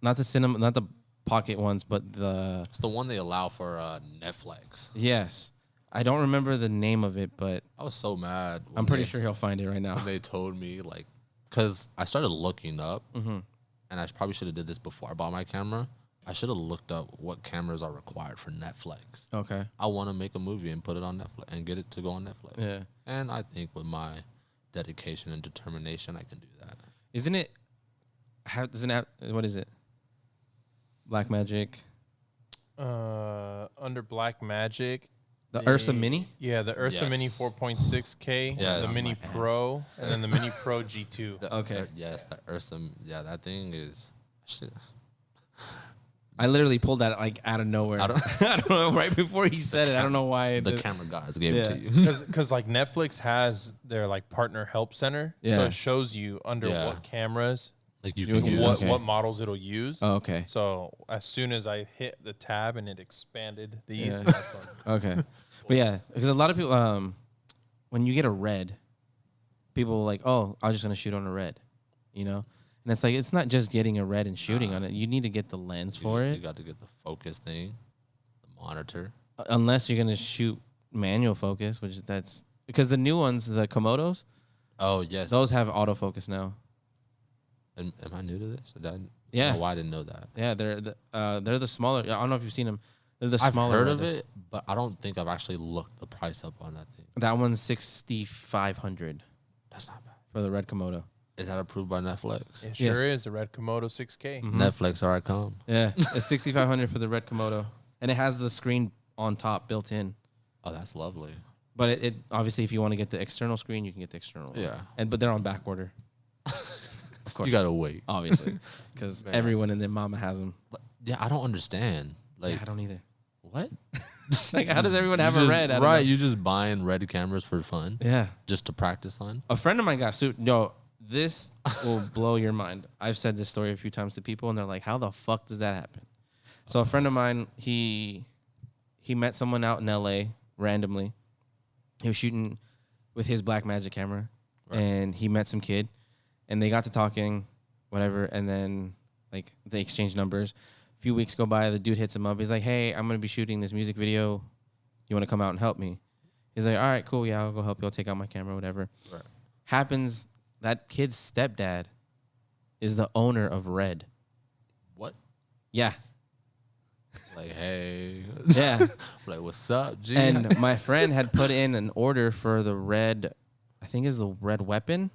not the cinema, not the pocket ones, but it's the one they allow for Netflix. Yes. I don't remember the name of it, but I was so mad. I'm pretty sure he'll find it right now. When they told me, like, because I started looking up, and I probably should have did this before I bought my camera. I should have looked up what cameras are required for Netflix. Okay. I want to make a movie and put it on Netflix and get it to go on Netflix. Yeah. And I think with my dedication and determination, I can do that. Isn't it? What is it? Black Magic. Under Black Magic. The Ursa Mini? Yeah, the Ursa Mini 4.6K, the Mini Pro, and then the Mini Pro G2. The Ursa. Yeah, that thing is. Shit. I literally pulled that like out of nowhere. I don't know. Right before he said it, I don't know why. The camera guys gave it to you. Because like Netflix has their like partner help center, so it shows you under what cameras. Like you can use what models it'll use. Oh, okay. So as soon as I hit the tab and it expanded these. That's okay. But yeah, because a lot of people, when you get a red, people are like, oh, I was just going to shoot on a red, you know? And it's like, it's not just getting a red and shooting on it. You need to get the lens for it. You got to get the focus thing, the monitor. Unless you're going to shoot manual focus, because the new ones, the Komodos. Oh, yes. Those have autofocus now. Am I new to this? I don't know why I didn't know that. Yeah, they're the smaller. I don't know if you've seen them. They're the smaller. I've heard of it, but I don't think I've actually looked the price up on that thing. That one's $6,500. That's not bad For the red Komodo. Is that approved by Netflix? It sure is. The red Komodo 6K. Netflix, here I come. Yeah, it's $6,500 for the red Komodo, and it has the screen on top built in. Oh, that's lovely. But it obviously, if you want to get the external screen, you can get the external one. Yeah. But they're on back order. Of course. You gotta wait, obviously, because everyone and their mama has them. Yeah, I don't understand. Like, I don't either. What? Like, how does everyone have a red? I don't know. Right, you just buying red cameras for fun. Yeah. Just to practice on. A friend of mine got sued. No, this will blow your mind. I've said this story a few times to people, and they're like, "How the fuck does that happen?" So a friend of mine, he met someone out in L.A. randomly. He was shooting with his Blackmagic camera, and he met some kid, and they got to talking, whatever, and then like they exchanged numbers. A few weeks go by, the dude hits him up. He's like, "Hey, I'm gonna be shooting this music video. You want to come out and help me?" He's like, "All right, cool. Yeah, I'll go help you. I'll take out my camera, whatever." Right. Happens that kid's stepdad is the owner of Red. What? Yeah. Like, hey. Yeah. Like, what's up, G? And my friend had put in an order for the Red, I think is the Red Weapon.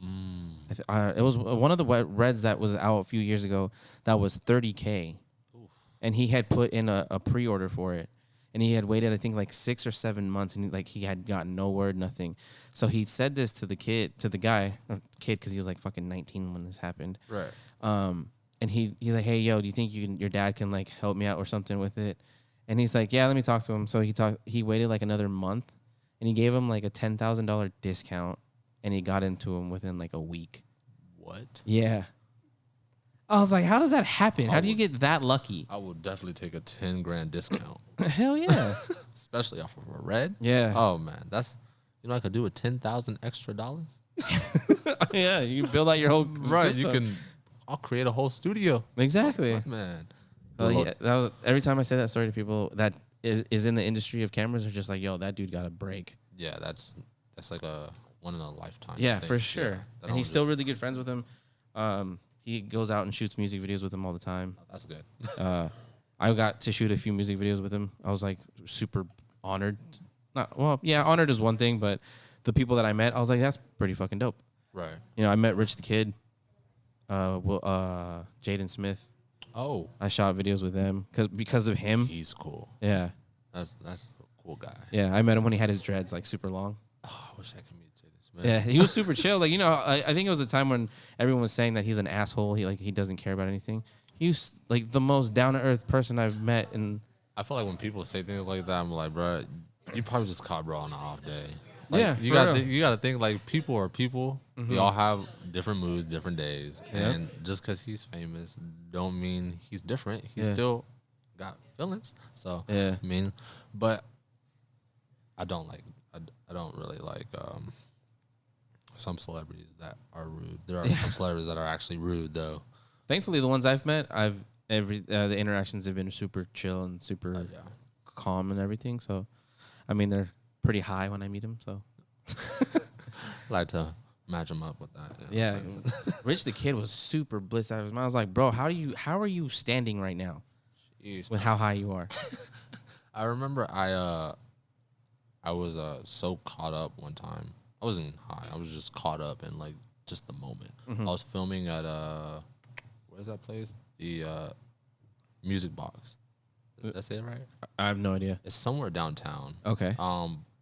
It was one of the Reds that was out a few years ago that was $30K. Oof. And he had put in a pre-order for it. And he had waited, I think, like 6 or 7 months, and he had gotten no word, nothing. So he said this to the guy, because he was like fucking 19 when this happened. Right. And he's like, "Hey, yo, do you think your dad can like help me out or something with it?" And he's like, "Yeah, let me talk to him." So he waited like another month, and he gave him like a $10,000 discount, and he got into him within like a week. What? Yeah. I was like, how does that happen? How do you get that lucky? I would definitely take a 10 grand discount. Hell yeah. Especially off of a Red. Yeah. Oh man, that's I could do with $10,000 extra dollars. Yeah, you build out your whole system. I'll create a whole studio. Exactly. Man. Yeah, that was every time I say that story to people that is in the industry of cameras, are just like, "Yo, that dude got a break." Yeah, that's like a one in a lifetime. Yeah, for sure. Yeah, and he's still really good friends with him. He goes out and shoots music videos with him all the time. Oh, that's good. I got to shoot a few music videos with him. I was like super honored. Honored is one thing, but the people that I met, I was like, that's pretty fucking dope. Right. I met Rich the Kid, Jaden Smith. Oh, I shot videos with them because of him. He's cool. Yeah. That's a cool guy. Yeah, I met him when he had his dreads like super long. Oh, I wish I could meet Jaden Smith. Yeah, he was super chill. Like, I think it was the time when everyone was saying that he's an asshole. He doesn't care about anything. He's like the most down to earth person I've met. And I feel like when people say things like that, I'm like, bro, you probably just caught bro on an off day. Yeah, you gotta think like people are people. Mm-hmm. We all have different moods, different days, and just because he's famous, don't mean he's different. He's still got feelings. So yeah, I mean, but I don't really like some celebrities that are rude. There are some celebrities that are actually rude though. Thankfully, the ones I've met, the interactions have been super chill and super calm and everything. So, I mean, they're pretty high when I meet them. So, I like to match them up with that. Yeah, Rich the Kid was super blissed out of his mind. I was like, bro, how are you standing right now? Jeez, with how high you are? I remember I was so caught up one time. I wasn't even high. I was just caught up in like just the moment. Mm-hmm. I was filming at where's that place? The Music Box. Did I say it right? I have no idea. It's somewhere downtown. Okay.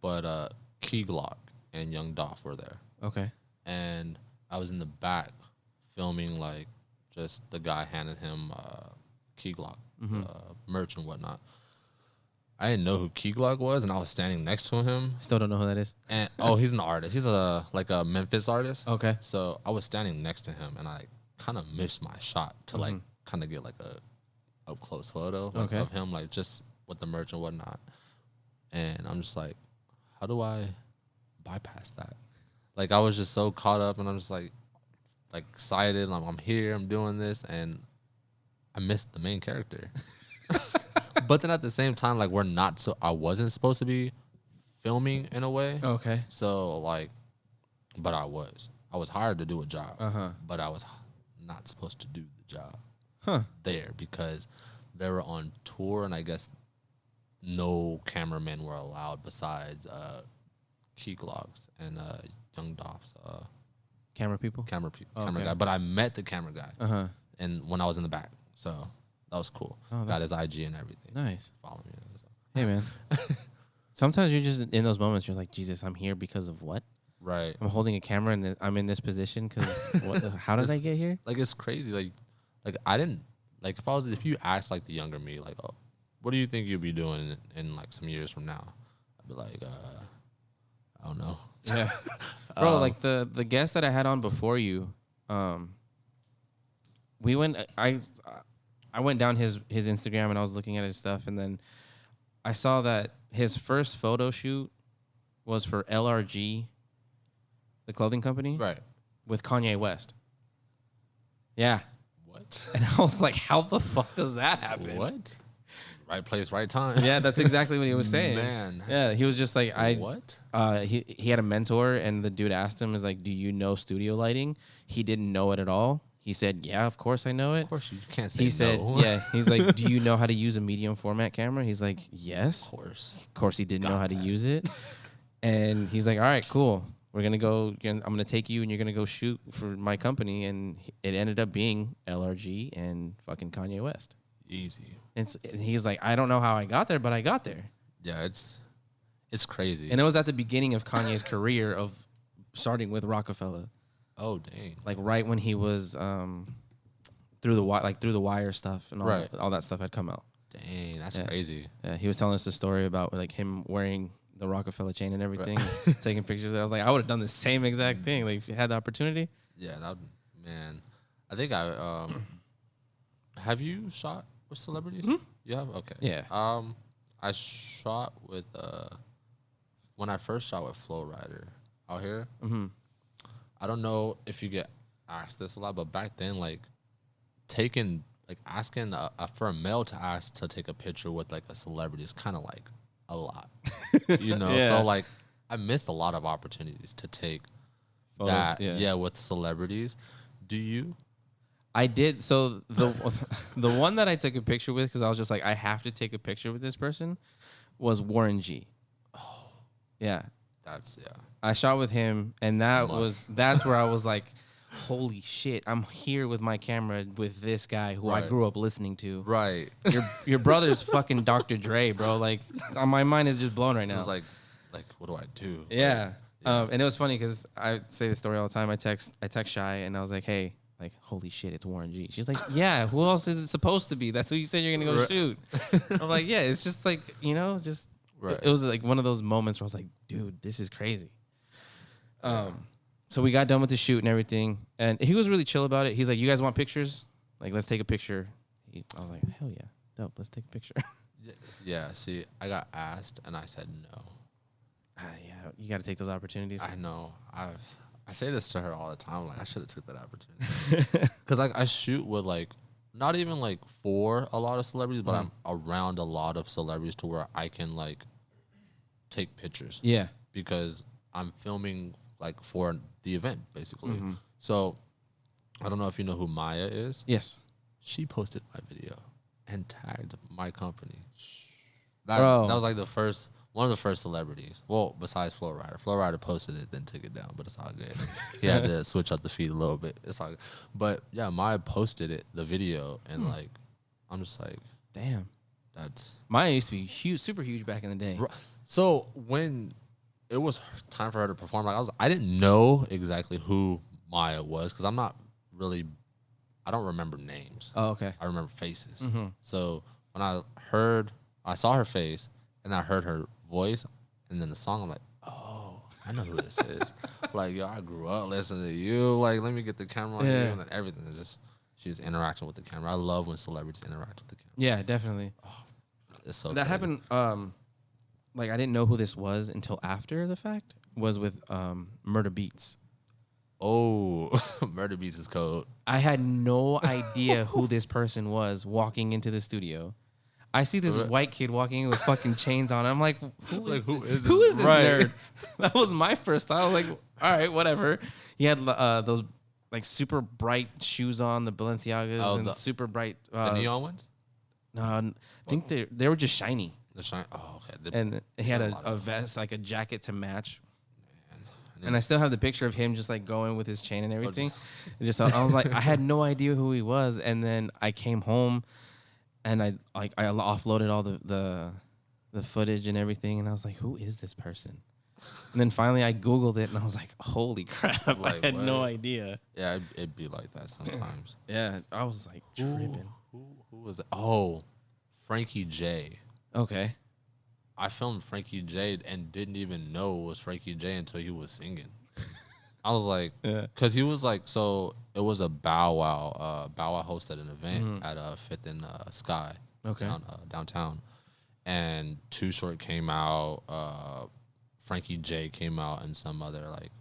But Key Glock and Young Dolph were there. Okay. And I was in the back filming like just the guy handing him Key Glock merch and whatnot. I didn't know who Key Glock was, and I was standing next to him. Still don't know who that is. And he's an artist. He's like a Memphis artist. Okay. So I was standing next to him, and I kind of missed my shot to like kind of get like a up close photo of him, like just with the merch and whatnot. And I'm just like, how do I bypass that? Like I was just so caught up, and I'm just like excited. I'm here. I'm doing this, and I missed the main character. But then at the same time, like I wasn't supposed to be filming in a way. Okay. So like, but I was hired to do a job. But I was not supposed to do the job there because they were on tour, and I guess no cameramen were allowed besides Key Glocks and Young Dolph's camera people. Camera guy. But I met the camera guy, and when I was in the back, so. That was cool. Got his IG and everything. Nice. Follow me. So. Hey, man. Sometimes you're just in those moments, you're like, Jesus, I'm here because of what? Right. I'm holding a camera and I'm in this position because how did I get here? Like, it's crazy. Like I didn't, like, if you asked, like, the younger me, like, oh, what do you think you'll be doing in like some years from now? I'd be like, I don't know. Yeah, bro. Like the guest that I had on before you, we went. I went down his Instagram and I was looking at his stuff, and then I saw that his first photo shoot was for LRG, the clothing company, Right. with Kanye West. Yeah. What? And I was like, how the fuck does that happen? What? Right place, right time. Yeah, that's exactly what he was saying. Man. Yeah, he was just like, What? He had a mentor, and the dude asked him, is like, do you know studio lighting? He didn't know it at all. He said, yeah, of course I know it. Of course you can't say He said, no. yeah. He's like, do you know how to use a medium format camera? He's like, yes. Of Of course he didn't know how to use it. And he's like, all right, cool. We're going to go. I'm going to take you and you're going to go shoot for my company. And it ended up being LRG and fucking Kanye West. Easy. And he's like, I don't know how I got there, but I got there. Yeah, it's crazy. And it was at the beginning of Kanye's career of starting with Rockefeller. Oh, dang. Like right when he was through the wire stuff and all that stuff had come out. Dang, that's crazy. Yeah, he was telling us a story about like him wearing the Rockefeller chain and everything, taking pictures of it. I was like, I would have done the same exact thing. Like if you had the opportunity. Yeah, man. I think I have you shot with celebrities? Mm-hmm. You have? Okay. Yeah. I shot with when I first shot with Flow Rider out here. Mm-hmm. I don't know if you get asked this a lot, but back then, like asking for a male to ask to take a picture with like a celebrity is kind of like a lot, you know. Yeah. So like I missed a lot of opportunities to take Photos, that with celebrities. Do you? I did. So the one that I took a picture with, because I was just like, I have to take a picture with this person, was Warren G. Oh, yeah. That's I shot with him, and that's where I was like, holy shit, I'm here with my camera with this guy who I grew up listening to. Right. Your brother's fucking Dr. Dre, bro. Like, my mind is just blown right now. It's like, what do I do? Yeah. And it was funny because I say this story all the time. I text Shy, and I was like, hey, like, holy shit, it's Warren G. She's like, yeah, who else is it supposed to be? That's who you said you're going to go shoot. I'm like, yeah, it's just like, just, it was like one of those moments where I was like, dude, this is crazy. So we got done with the shoot and everything, and he was really chill about it. He's like, you guys want pictures? Like, let's take a picture. I was like, hell yeah, dope, let's take a picture. Yeah, see, I got asked, and I said no. Yeah, you got to take those opportunities. I know. I say this to her all the time. Like, I should have took that opportunity. Because like I shoot with like not even like for a lot of celebrities, but I'm around a lot of celebrities to where I can like take pictures. Yeah. Because I'm filming like for the event basically. So I don't know if you know who Maya is. Yes. She posted my video and tagged my company. Bro. That was like one of the first celebrities. Well, besides Flow Rider. Flow Rider posted it, then took it down, but it's all good. He had to switch up the feed a little bit. It's all good. But yeah, Maya posted it, the video, and like, I'm just like, damn. That's Maya used to be huge, super huge back in the day. So when it was time for her to perform, like I didn't know exactly who Maya was because I don't remember names. Oh, okay. I remember faces. So when I saw her face and I heard her voice and then the song, I'm like, oh, I know who this is. Like, yo, I grew up listening to you. Like, let me get the camera on you, and then everything is she's interacting with the camera. I love when celebrities interact with the camera. Yeah, definitely. Oh, it's so that crazy. happened. Like, I didn't know who this was until after the fact. Was with Murder Beats. Oh, Murder Beats is cold. I had no idea who this person was walking into the studio. I see this white kid walking in with fucking chains on. I'm like, who is this nerd? That was my first thought. I was like, all right, whatever. He had those like super bright shoes on, the Balenciagas, and super bright. The neon ones? No, I think they were just shiny. The shine. Oh, okay. And he had a vest, like a jacket to match. And I still have the picture of him just like going with his chain and everything. I was like, I had no idea who he was. And then I came home and I offloaded all the footage and everything. And I was like, who is this person? And then finally I Googled it and I was like, holy crap. Like, I had no idea. Yeah, it'd be like that sometimes. Yeah. I was like, tripping. Who was it? Oh, Frankie J. Okay. I filmed Frankie J and didn't even know it was Frankie J until he was singing. I was like, because he was like, so it was a Bow Wow. Bow Wow hosted an event at Fifth and Sky, downtown, and Too Short came out. Frankie J came out, and some other like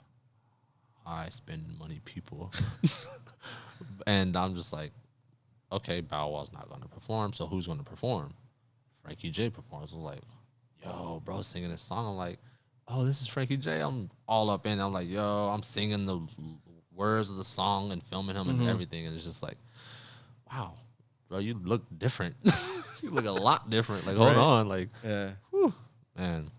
high spending money people, and I'm just like, okay, Bow Wow's not going to perform, so who's going to perform? Frankie J performs. I'm like, yo, bro, singing this song. I'm like, oh, this is Frankie J. I'm all up in. I'm like, yo, I'm singing the words of the song and filming him and everything. And it's just like, wow, bro, you look different. You look a lot different. Like, hold on. Like, whew, man,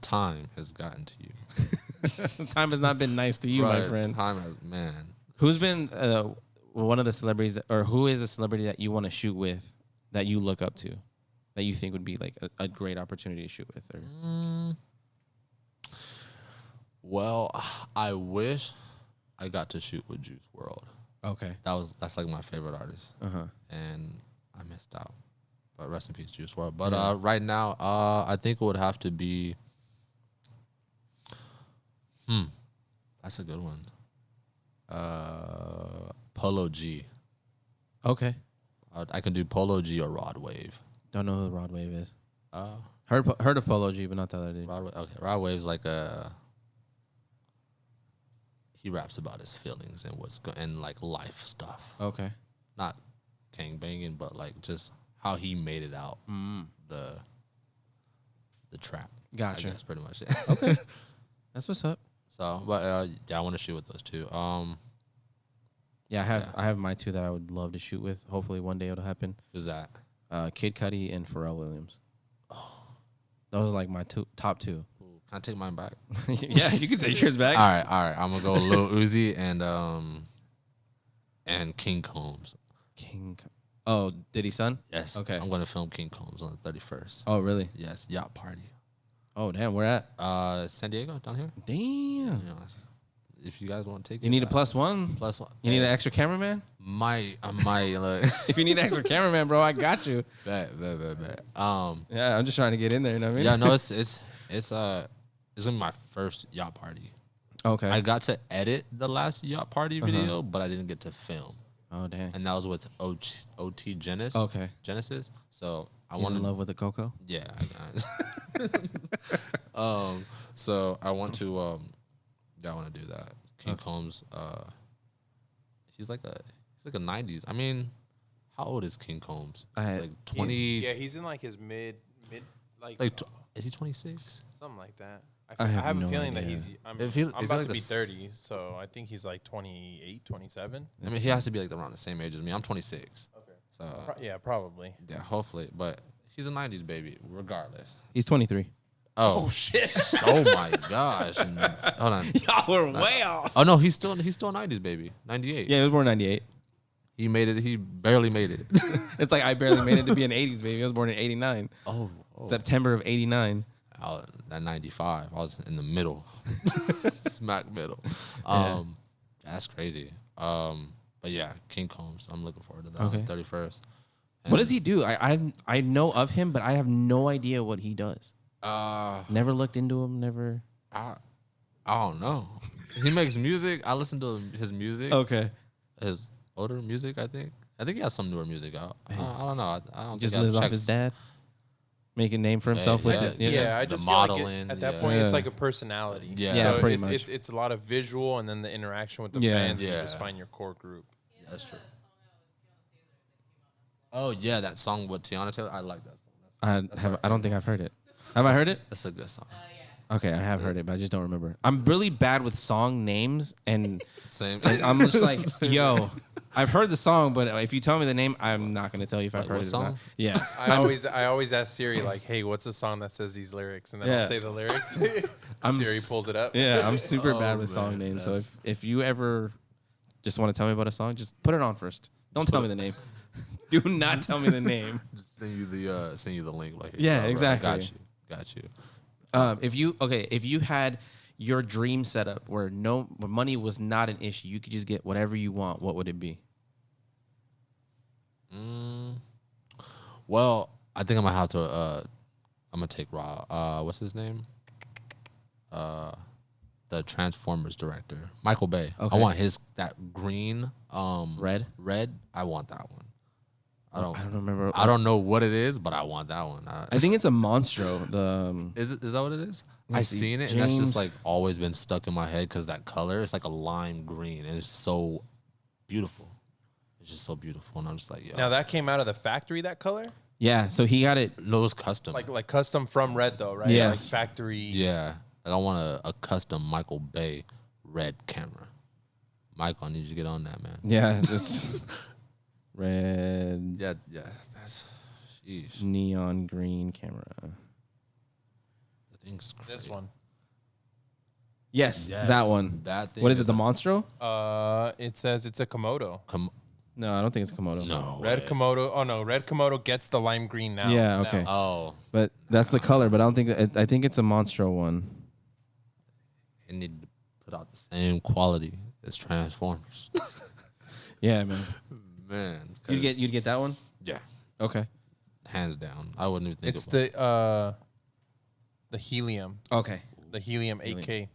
time has gotten to you. Time has not been nice to you, my friend. Time has, man. Who's been one of the celebrities, or who is a celebrity that you want to shoot with that you look up to, that you think would be like a great opportunity to shoot with? Or Well, I wish I got to shoot with Juice WRLD. Okay. That's like my favorite artist. And I missed out. But rest in peace, Juice WRLD. But right now, I think it would have to be that's a good one. Polo G. Okay. I can do Polo G or Rod Wave. Don't know who Rod Wave is. Heard of Polo G, but not the other dude. Rod Wave's like he raps about his feelings and and like life stuff. Okay. Not gang banging, but like just how he made it out. The trap. Gotcha. That's pretty much it. Okay. That's what's up. So, but yeah, I want to shoot with those two. Yeah, I have my two that I would love to shoot with. Hopefully one day it'll happen. Who's that? Kid Cudi and Pharrell Williams. Oh, those are like my top two. Ooh, can I take mine back? Yeah, you can take yours back. All right. I'm gonna go Lil Uzi and King Combs. Oh, Diddy's son? Yes. Okay. I'm gonna film King Combs on the 31st. Oh, really? Yes. Yacht party. Oh, damn. Where at? San Diego, down here. Damn. You know, if you guys want to take it. You need a +1? +1. You need an extra cameraman? I might look. If you need an extra cameraman, bro, I got you. Bet. Yeah, I'm just trying to get in there. You know what I mean? Yeah, no, it's gonna be my first yacht party. Okay. I got to edit the last yacht party video, but I didn't get to film. Oh, damn. And that was with OT Genesis. Okay. Genesis. So I He's in love with the Coco? Yeah. So I want to I want to do that. King Combs. He's like a 90s. I mean, how old is King Combs? Like 20. Yeah, he's in like his mid is he 26? something like that. I have a no feeling idea. that I'm Is about like to be 30, so I think he's like 28, 27. I mean, he has to be like around the same age as me. I'm 26. Okay. So Yeah, probably. yeah, hopefully. But he's a 90s baby, regardless. He's 23. Oh shit! Oh my gosh! Hold on. Y'all were way off. Oh no, he's still a 90s baby. 98. Yeah, he was born in 98. He made it. He barely made it. It's like I barely made it to be an 80s baby. I was born in 89. Oh. September of 89. At 95, I was in the middle, smack middle. That's crazy. But yeah, King Combs. I'm looking forward to that. Okay. On 31st. What does he do? I know of him, but I have no idea what he does. Never looked into him. Never. I don't know. He makes music. I listen to his music. Okay. His older music, I think. I think he has some newer music out. I don't know. I don't Just think lives I've off checked. his dad. Make a name for himself with it. Yeah, I the just feel like modeling, at that yeah. point, it's Yeah. like a personality. Yeah. Yeah, so pretty much. It's a lot of visual, and then the interaction with the Yeah. fans. And you Yeah. just find your core group. That's true. Oh yeah, that song with Tiana Taylor. I like that song. I don't think I've heard it. Have I heard it? That's a good song. Okay, I have heard it, but I just don't remember. I'm really bad with song names, and Same. I'm just like, yo, I've heard the song, but if you tell me the name, I'm not gonna tell you if I've Like heard what it or not. song? Yeah. I always ask Siri like, "Hey, what's the song that says these lyrics?" And then Yeah. I'll say the lyrics. Siri pulls it up. Yeah, I'm super bad with man, song names. So that's- if you ever just want to tell me about a song, just put it on first. Don't tell me the name. Do not tell me the name. Just send you the link. Like Yeah, bro, exactly. Got you. If you had your dream setup where money was not an issue, you could just get whatever you want, what would it be? Well, I think I'm gonna have to. I'm gonna take Raw. What's his name? The Transformers director, Michael Bay. Okay. I want that green. Red. Red. I want that one. I don't remember. I don't know what it is, but I want that one. I think it's a Monstro. The is that what it is? Let me I see. seen it, and that's James- just like always been stuck in my head because that color. It's like a lime green, and it's so beautiful. It's just so beautiful, and I'm just like, yo. Now that came out of the factory, that color? yeah. So he got it. No, it's custom. Like custom from Red though, right? Yes. Like factory. Yeah. Like I want a custom Michael Bay red camera. Michael, I need you to get on that, man. Yeah. It's red Yeah, that's sheesh. neon green camera. The thing's crazy. This one. Yes, Yes, that one. That thing. What is it? The Monstro? It says it's a Komodo. No, I don't think it's Komodo. No. Red way. Komodo. Oh no, Red Komodo gets the lime green now. Yeah. Now. Okay. Oh, But that's the color. But I don't think. I think it's a Monstro one. it need to put out the same quality as Transformers. Yeah, man. Man. You'd get that one. Yeah. Okay. Hands down. I wouldn't even think It's about the helium. Okay. The helium 8K.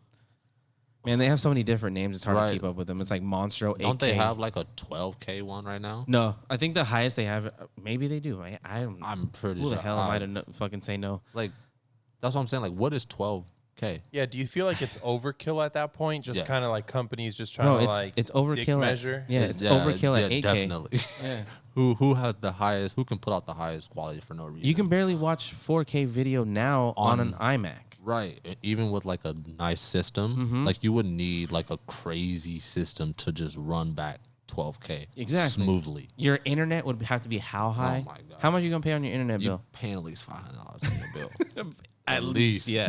Man, they have so many different names. It's hard Right. to keep up with them. It's like Monstro. 8K. Don't they have like a 12K one right now? No, I think the highest they have. Maybe they do. I'm pretty Who sure. the hell am I to fucking say no? Like, that's what I'm saying. Like, what is 12K? Yeah, do you feel like it's overkill at that point? Just Yeah. kind of like companies just trying No, to it's like it's overkill. dick At, measure. yeah, it's overkill at 8K. Definitely. Yeah. Who has the highest? Who can put out the highest quality for no reason? You can barely watch 4K video now on an iMac. Right. Even with like a nice system, like you would need like a crazy system to just run back 12K Exactly. smoothly. Your internet would have to be how high? my gosh. How much you gonna pay on your internet You bill? paying at least $500 on your bill. At least, yeah.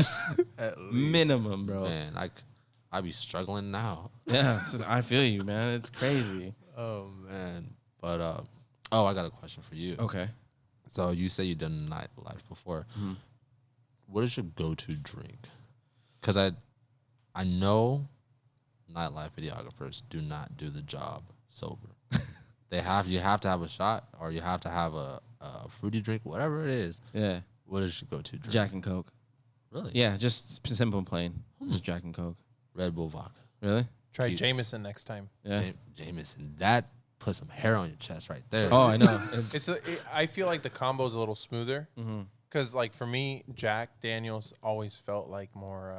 At least. Minimum, bro. Man, I be struggling now. Yeah, I feel you, man. It's crazy. Oh man. But I got a question for you. Okay. So you say you done nightlife before. What is your go-to drink? Because I know nightlife videographers do not do the job sober. You have to have a shot, or you have to have a fruity drink, whatever it is. Yeah. What is your go-to drink? Jack and Coke. Really? Yeah, just simple and plain. Just Jack and Coke. Red Bull vodka. Really? Try Cute. Jameson next time. Yeah. Jameson. That put some hair on your chest right there. Oh, I know. I feel like the combo's a little smoother. Because like for me, Jack Daniels always felt like more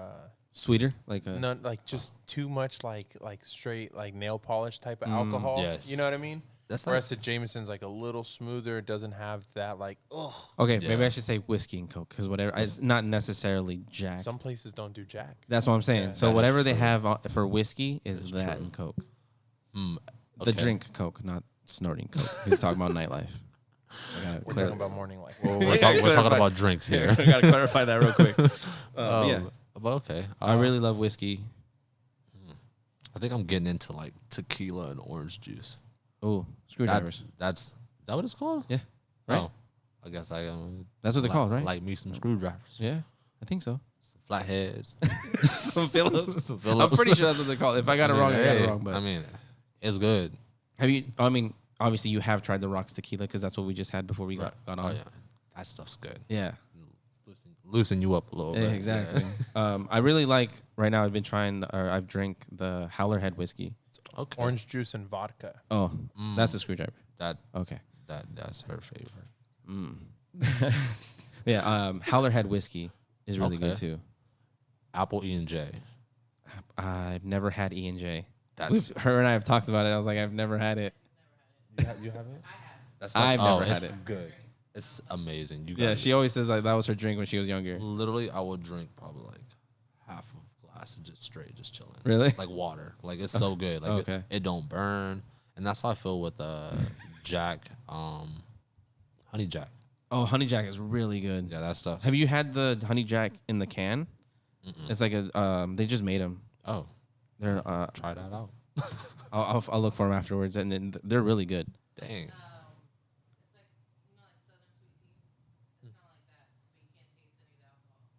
Sweeter, like a not like just too much like straight like nail polish type of alcohol. Yes. You know what I mean? That's Whereas the Jameson's like a little smoother. It doesn't have that like ugh. Okay, Yeah. maybe I should say whiskey and Coke because whatever. It's not necessarily Jack. Some places don't do Jack. That's what I'm saying. Yeah. So That is whatever they true. have for whiskey is that true. and Coke. Mm, The okay. drink Coke, not snorting Coke. He's talking about nightlife. We're talking about morning life. We're talking about drinks here. I gotta clarify that real quick. Yeah, But okay. I really love whiskey. I think I'm getting into like tequila and orange juice. Oh, screwdrivers. Is that what it's called? Yeah, right. Oh, I guess I That's what they're called, right? like me some screwdrivers, Yeah, I think so. some flatheads. Some Phillips. Some I'm Phillips. pretty sure that's what they're called. If I got it wrong, I got it wrong. But I mean, it's good. have you? I mean, obviously you have tried the Rocks tequila because that's what we just had before we got on. Oh yeah, that stuff's good. Yeah. Loosen you up a little Yeah, bit. exactly. I really like right now. I've drank the Howler Head whiskey. Okay. Orange juice and vodka. Oh, that's a screwdriver. That Okay. that's her favorite. Yeah. Howler Head whiskey is really good Okay. too. Apple E&J. I've never had E&J. That's Her and I have talked about it. I was like, I've never had it. you have it. That's I've never had it's it. Good. It's amazing. You Yeah, gotta she always says like that was her drink when she was younger. literally, I would drink probably like half a glass and just straight, just chilling. Really? Like water. Like it's so good. Like Okay. it don't burn, and that's how I feel with Jack, Honey Jack. Oh, Honey Jack is really good. Yeah, that stuff. Have you had the Honey Jack in the can? It's like a they just made them. Oh, They're try that out. I'll look for them afterwards, and then they're really good. Dang.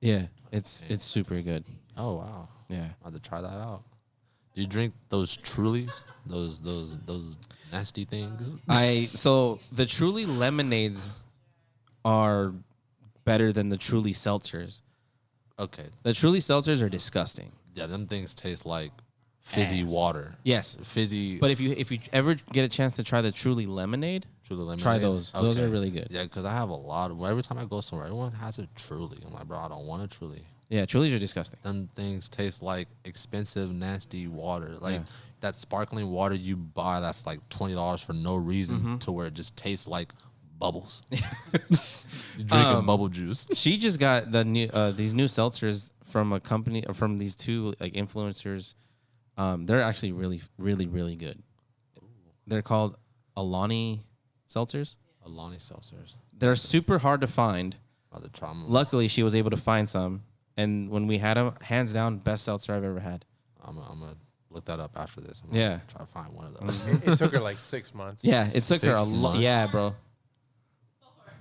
Yeah, it's super good. Oh wow. Yeah. I have to try that out. Do you drink those Trulies? Those nasty things? So the Truly lemonades are better than the Truly seltzers. Okay. The Truly seltzers are disgusting. Yeah, them things taste like fizzy Ass. water. Yes, Fizzy. but if you ever get a chance to try the Truly lemonade, Truly lemonade. try those. Those Okay. are really good. Yeah, because I have a lot of. Every time I go somewhere, everyone has a Truly. I'm like, bro, I don't want a Truly. Yeah, Trulies are disgusting. Them things taste like expensive, nasty water. Like Yeah. that sparkling water you buy that's like $20 for no reason to where it just tastes like bubbles. You're drinking bubble juice. She just got the new these new seltzers from a company from these two like influencers. They're actually really, really, really good. They're called Alani seltzers. Alani seltzers. They're super hard to find. Other trauma. Luckily, she was able to find some, and when we had them, hands down, best seltzer I've ever had. I'm gonna look that up after this. I'm Yeah. gonna try to find one of those. It took her like 6 months. Yeah, it took her a 6 lot. months? Yeah, bro.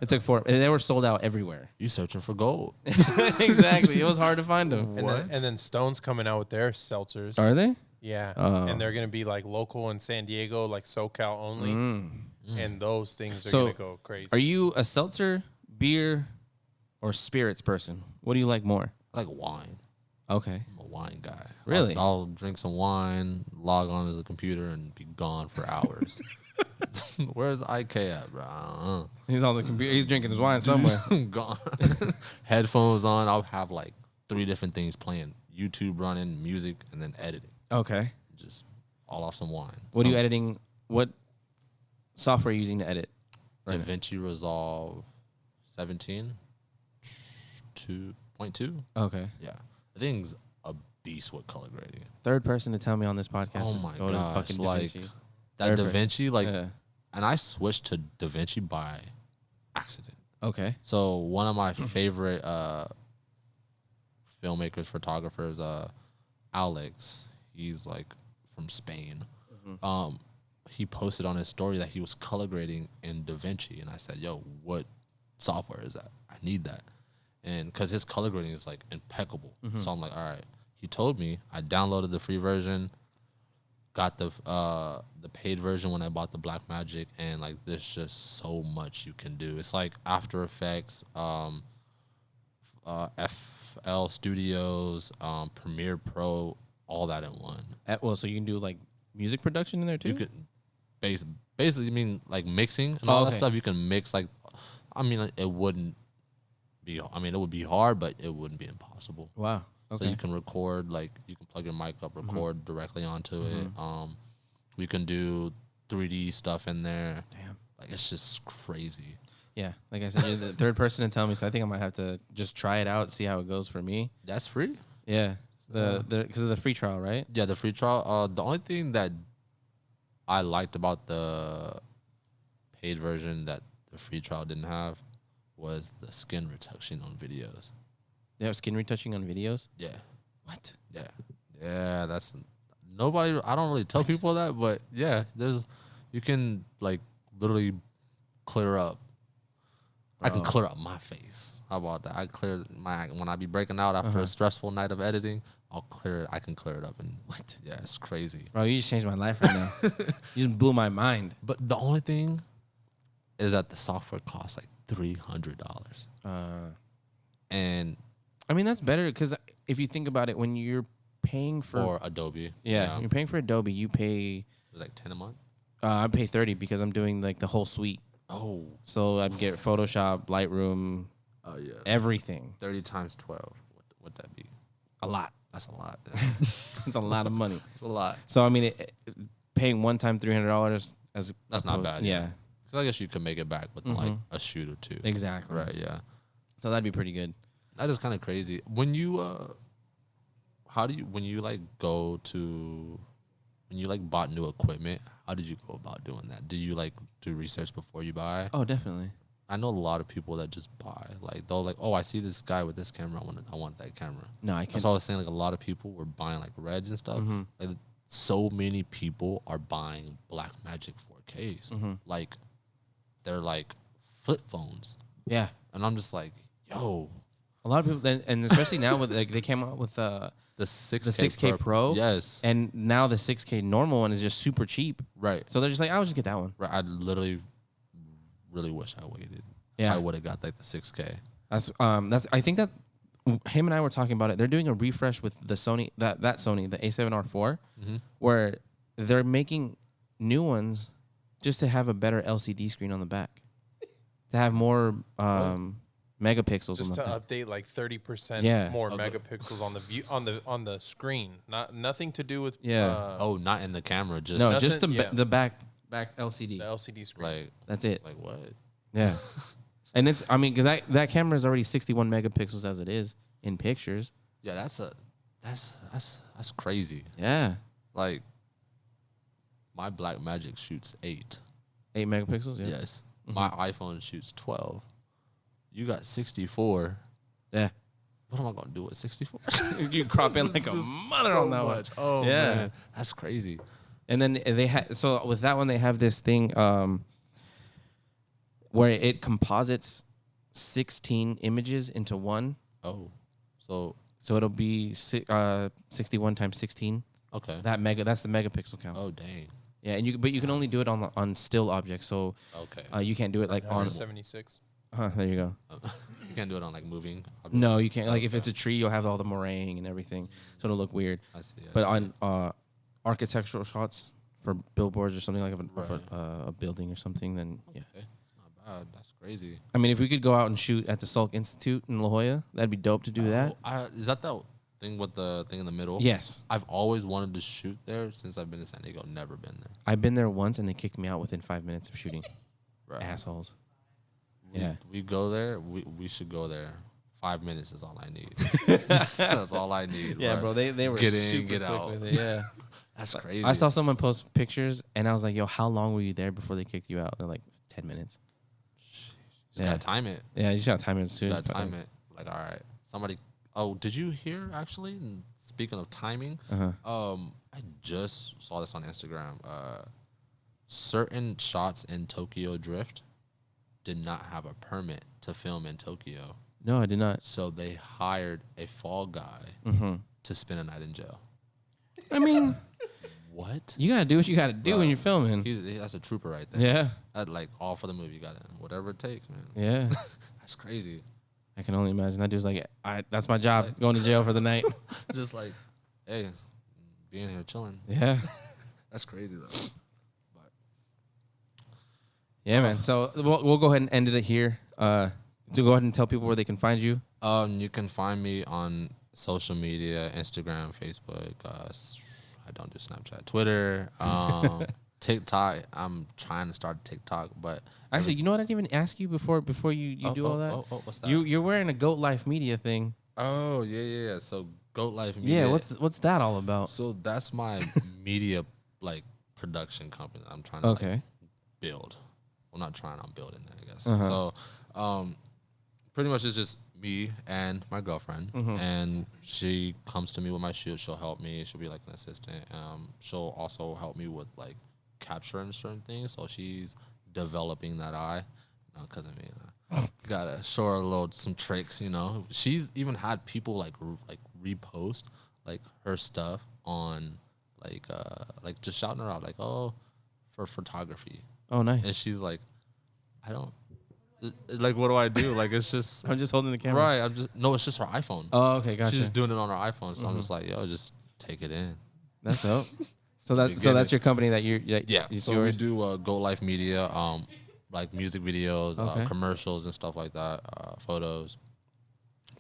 It took 4, and they were sold out everywhere. You searching for gold? Exactly, it was hard to find them. And then Stone's coming out with their seltzers. Are they? Yeah. Oh. And they're going to be like local in San Diego, like SoCal only. And those things are So, going to go crazy. Are you a seltzer, beer, or spirits person? What do you like more? I like wine. Okay. I'm a wine guy. Really? I'll drink some wine, log on to the computer, and be gone for hours. Where's Ikaia at, bro? I don't know. He's on the computer. He's drinking his wine somewhere. Gone. Headphones on. I'll have like 3 different things playing. YouTube running, music, and then editing. Okay. Just all off some wine. What are you editing? What software are you using to edit? Right now? DaVinci Resolve 17 2.2. Okay. Yeah. The thing's a beast with color grading. Third person to tell me on this podcast. Oh to my go to gosh. fucking Like DaVinci. that Third DaVinci, like, Yeah. and I switched to DaVinci by accident. Okay. So one of my favorite filmmakers, photographers, Alex, he's like from Spain. He posted on his story that he was color grading in DaVinci, and I said, "Yo, what software is that? I need that." And because his color grading is like impeccable, so I'm like, "All right." He told me. I downloaded the free version, got the paid version when I bought the Blackmagic, and like there's just so much you can do. It's like After Effects, FL Studios, Premiere Pro, all that in one. Well, so you can do like music production in there too. You could basically, you mean like mixing and all that okay. stuff. You can mix like, I mean, like, it wouldn't be. I mean, it would be hard, but it wouldn't be impossible. Wow. Okay. So you can record, like you can plug your mic up, record directly onto it. We can do 3D stuff in there. Damn. Like it's just crazy. Yeah. Like I said, you're the third person to tell me, so I think I might have to just try it out, see how it goes for me. That's free. Yeah. Because of the free trial, right? Yeah, the free trial. The only thing that I liked about the paid version that the free trial didn't have was the skin retouching on videos. They have skin retouching on videos. Yeah. What? Yeah, that's nobody. I don't really tell people that, but yeah, you can like literally clear up. I can clear up my face. How about that? I clear when I be breaking out after a stressful night of editing. I can clear it up, and What? Yeah, it's crazy. Bro, you just changed my life right now. You just blew my mind. But the only thing is that the software costs like $300, and I mean, that's better because if you think about it, when you're paying for Adobe, you're paying for Adobe, you pay. it was like 10 a month. I pay $30 because I'm doing like the whole suite. Oh, So I'd get Photoshop, Lightroom, yeah, everything. 30 times 12. What would that be? A lot. That's a lot. It's a lot of money. That's a lot. So I mean, paying one time $300 as That's not bad. Yeah, So I guess you could make it back within like a shoot or two. exactly. Right. Yeah. So that'd be pretty good. That is kind of crazy. When you when you bought new equipment, how did you go about doing that? Do you like do research before you buy? Oh, definitely. I know a lot of people that just buy. Like they'll like, oh, I see this guy with this camera. I want that camera. No, I can't. That's why I was saying like a lot of people were buying like Reds and stuff. Like so many people are buying Blackmagic 4Ks. Like they're like flip phones. Yeah, And I'm just like, yo, a lot of people, and especially now with like they came out with the 6K, the 6K Pro. Yes. And now the 6K normal one is just super cheap. Right. So they're just like, I'll just get that one. Right. I literally really wish I waited. I would have got like the 6K. That's I think that him and I were talking about it. They're doing a refresh with the Sony that Sony, the A7R4, where they're making new ones just to have a better LCD screen on the back, to have more megapixels just on the to back. update like 30% more Okay. megapixels on the view on the screen. Nothing to do with Not in the camera, just No, nothing- just yeah. the back LCD. the LCD screen. like That's it. like what? Yeah. And it's, I mean, 'cause that camera is already 61 megapixels as it is in pictures. Yeah, that's crazy. Yeah. Like my Black Magic shoots 8. 8 megapixels. Yeah. Yes. My iPhone shoots 12. You got 64. Yeah. What am I gonna do with 64? You crop in like a mother on that one. Oh Yeah. man, that's crazy. And then they had, so with that one, they have this thing where it composites 16 images into one. Oh, so So it'll be 61 times 16. okay. That's the megapixel count. Oh dang. Yeah, and you can only do it on still objects. So Okay. you can't do it like on. 176. There you go. You can't do it on like moving. No, you can't. Like if it's a tree, you'll have all the morang and everything, so it'll look weird. I see. But on architectural shots for billboards or something like Right. a building or something, then yeah. Okay. It's not bad. That's crazy. I mean, if we could go out and shoot at the Salk Institute in La Jolla, that'd be dope to do that. Is that thing with the thing in the middle? Yes, I've always wanted to shoot there since I've been to San Diego. Never been there. I've been there once and they kicked me out within 5 minutes of shooting. Right. Assholes. We, Yeah. We go there. We should go there. 5 minutes is all I need. That's all I need. Yeah, bro. bro. They were Get in, super get quick out. with it. Yeah. That's crazy. I saw someone post pictures and I was like, "Yo, how long were you there before they kicked you out?" They're like 10 minutes. Just gotta time it. Yeah, you just gotta time it soon. You gotta time it. Like, all right, somebody. Oh, did you hear actually? Speaking of timing, I just saw this on Instagram. Certain shots in Tokyo Drift did not have a permit to film in Tokyo, No, I did not. so they hired a fall guy to spend a night in jail. I mean, What? you gotta do what you gotta do when you're filming. That's a trooper right there. Yeah, That, like all for the movie. You got it. Whatever it takes, man. yeah. That's crazy. I can only imagine that dude's like, that's my job, going to jail for the night. Just like, hey, being here chilling. Yeah, That's crazy though. But yeah, man. So we'll go ahead and end it here. To go ahead and tell people where they can find you. you can find me on social media: Instagram, Facebook. I don't do Snapchat, Twitter, TikTok. I'm trying to start TikTok, but Actually, you know what? I didn't even ask you before you do all that. What's that? You're wearing a Goat Life Media thing. Oh yeah. So Goat Life Media. Yeah, what's that all about? So that's my media like production company. I'm trying to Okay. build. Well, not trying. I'm building it, I guess. Uh-huh. So, pretty much it's just me and my girlfriend, and she comes to me with my shoot. She'll help me. She'll be like an assistant. She'll also help me with like capturing certain things. So she's developing that eye. Because I mean, gotta show her some tricks. You know, she's even had people like repost like her stuff on like just shouting her out like, oh, for photography. Oh, nice. And she's like, I don't like. What do I do? Like, it's just I'm just holding the camera. right. It's just her iPhone. Oh, okay, gotcha. She's just doing it on her iPhone. So I'm just like, yo, just take it in. That's dope. So that's your company that you're it's So yours? we do Go Life Media, like music videos, Okay. commercials and stuff like that, photos,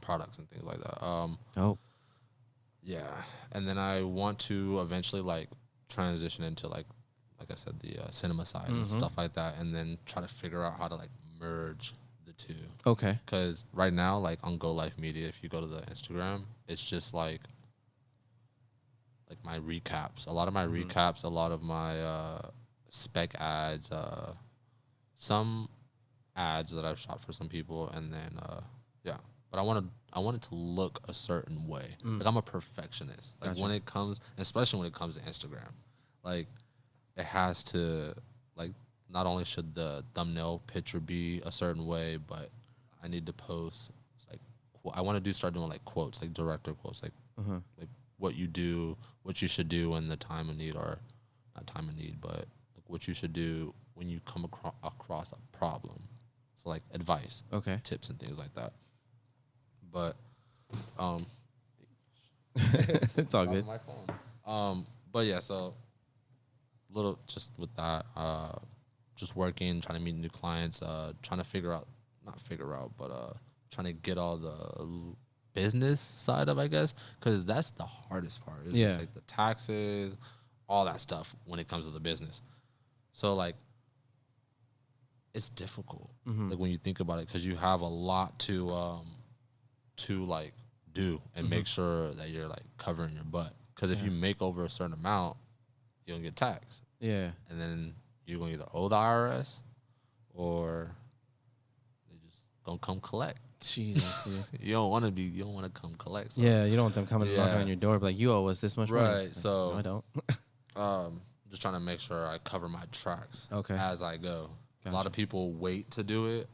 products and things like that. Dope. Yeah, and then I want to eventually like transition into like I said, the cinema side and stuff like that, and then try to figure out how to like merge the two. Okay. Because right now, like on Go Life Media, if you go to the Instagram, it's just like my recaps. A lot of my recaps, a lot of my spec ads, some ads that I've shot for some people, and then yeah. But I want it to look a certain way. Like I'm a perfectionist. Like Gotcha. when it comes, especially when it comes to Instagram, like it has to like not only should the thumbnail picture be a certain way, but I need to post like I want to start doing like quotes, like director quotes, like what you do, what you should do in the time of need, or not time of need, but like what you should do when you come across a problem. So like advice, Okay. tips, and things like that. But It's all good. my phone. But yeah, so little just with that, just working, trying to meet new clients, trying to not figure out, but trying to get all the business side of, I guess, because that's the hardest part. It's just like the taxes, all that stuff when it comes to the business. So like, it's difficult, like when you think about it, because you have a lot to like do and make sure that you're like covering your butt. Because if you make over a certain amount, you don't get taxed. Yeah. And then you're gonna either owe the IRS or they just gonna come collect. Jesus, dude. You don't want to come collect. So. Yeah, you don't want them coming knocking on your door, but like, you owe us this much money. Right. So no, I don't. Just trying to make sure I cover my tracks Okay. as I go. Gotcha. A lot of people wait to do it.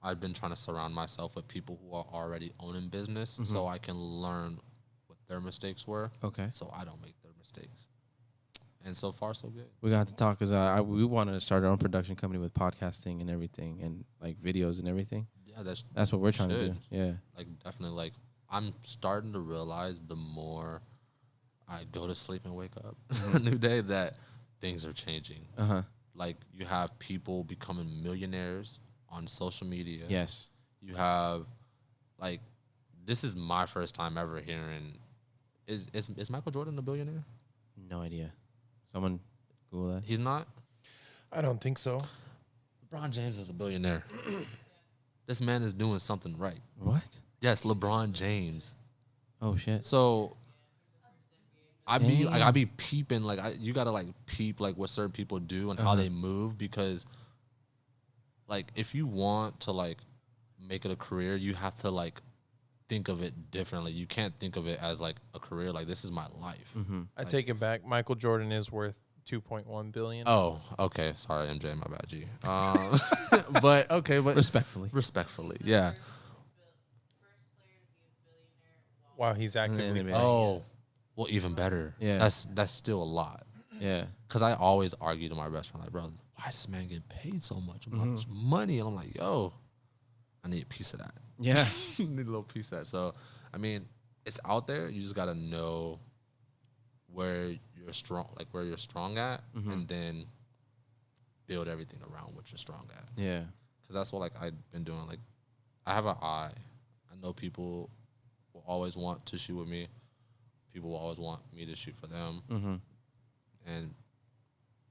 I've been trying to surround myself with people who are already owning business so I can learn what their mistakes were. Okay. So I don't make their mistakes. And so far, so good. We got to talk because we wanted to start our own production company with podcasting and everything and like videos and everything. Yeah, that's what we're trying to do. Yeah. Like definitely, like I'm starting to realize the more I go to sleep and wake up a new day that things are changing. Like you have people becoming millionaires on social media. Yes. You have like, this is my first time ever hearing. Is Michael Jordan a billionaire? No idea. Someone Google that. He's not. I don't think so. LeBron James is a billionaire. This man is doing something right. What? Yes, LeBron James. Oh shit. So I be peeping, like you gotta like peep like what certain people do and how they move, because like if you want to like make it a career, you have to like think of it differently. You can't think of it as like a career. Like, this is my life. I take it back. Michael Jordan is worth 2.1 billion. Oh, okay. Sorry, MJ, my bad, G. But okay, but respectfully, yeah. Wow, he's actively playing. Oh, well, even better. Yeah, that's still a lot. Yeah, because I always argue to my best friend, like, bro, why is this man getting paid so much? I'm like, money, and I'm like, yo, I need a piece of that. Yeah, need a little piece of that. So, I mean, it's out there. You just gotta know where you're strong, like where you're strong at, and then build everything around what you're strong at. Yeah, because that's what like I've been doing. Like, I have an eye. I know people will always want to shoot with me. People will always want me to shoot for them. And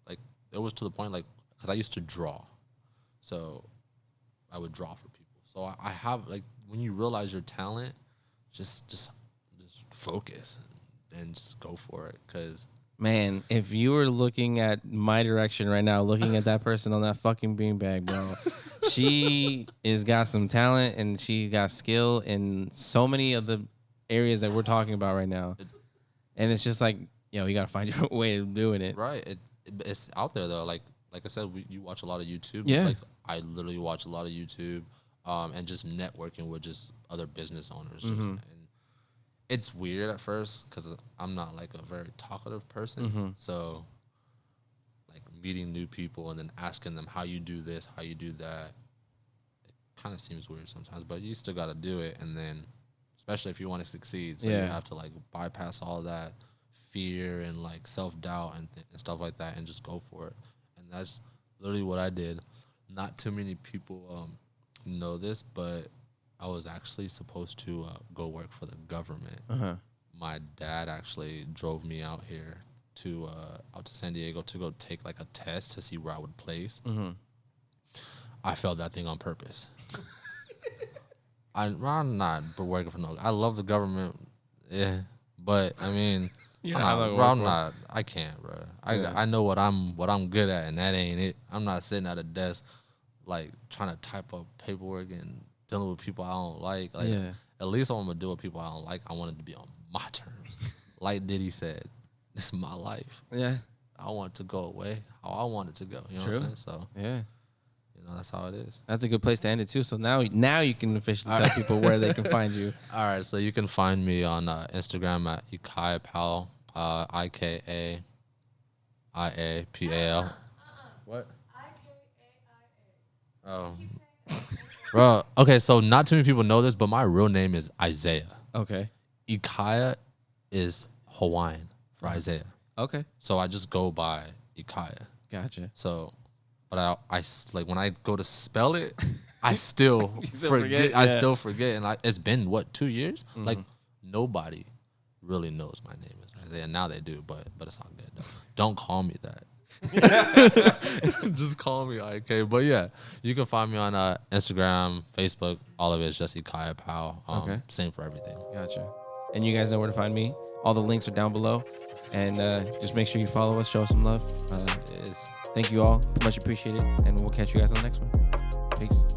like, it was to the point, like, because I used to draw, so I would draw for people. So I have, like, when you realize your talent, just focus and just go for it. Because, man, if you were looking at my direction right now, looking at that person on that fucking beanbag, bro, she is got some talent and she got skill in so many of the areas that we're talking about right now. And it's just like, you gotta find your way of doing it. Right. It's out there though. Like I said, you watch a lot of YouTube. Yeah. Like, I literally watch a lot of YouTube, and just networking with just other business owners. And it's weird at first because I'm not like a very talkative person. So, like, meeting new people and then asking them how you do this, how you do that, it kind of seems weird sometimes. But you still gotta do it, and then, especially if you want to succeed, so you have to like bypass all that fear and like self-doubt and stuff like that and just go for it. And that's literally what I did. Not too many people know this, but I was actually supposed to go work for the government. My dad actually drove me out here to out to San Diego to go take like a test to see where I would place. I failed that thing on purpose. I'm not working for no. I love the government, but I mean, I can't, bro. I know what I'm good at, and that ain't it. I'm not sitting at a desk like trying to type up paperwork and dealing with people I don't like. Like, at least I'm gonna deal with people I don't like. I want it to be on my terms. Like Diddy said, this is my life. Yeah, I want it to go away how I want it to go. You know what I'm saying? So that's how it is. That's a good place to end it too. So now you can officially tell people where they can find you. All right, so you can find me on Instagram at Ikaia Pal, IKAIA PAL. What? IKAIA. Oh, Bro, okay, so not too many people know this, but my real name is Isaiah. Okay. Ikaia is Hawaiian for Isaiah. Okay. So I just go by Ikaia. Gotcha. So, but I like when I go to spell it, I still forget. yeah. I still forget, and it's been what 2 years? Like nobody really knows my name is Isaiah. Now they do, but it's all good. Don't call me that. Just call me IK. But yeah, you can find me on Instagram, Facebook. All of it is just Ikaia Pal. Okay. Same for everything. Gotcha. And you guys know where to find me. All the links are down below. And just make sure you follow us, show us some love. Thank you all. Much appreciated. And we'll catch you guys on the next one. Peace.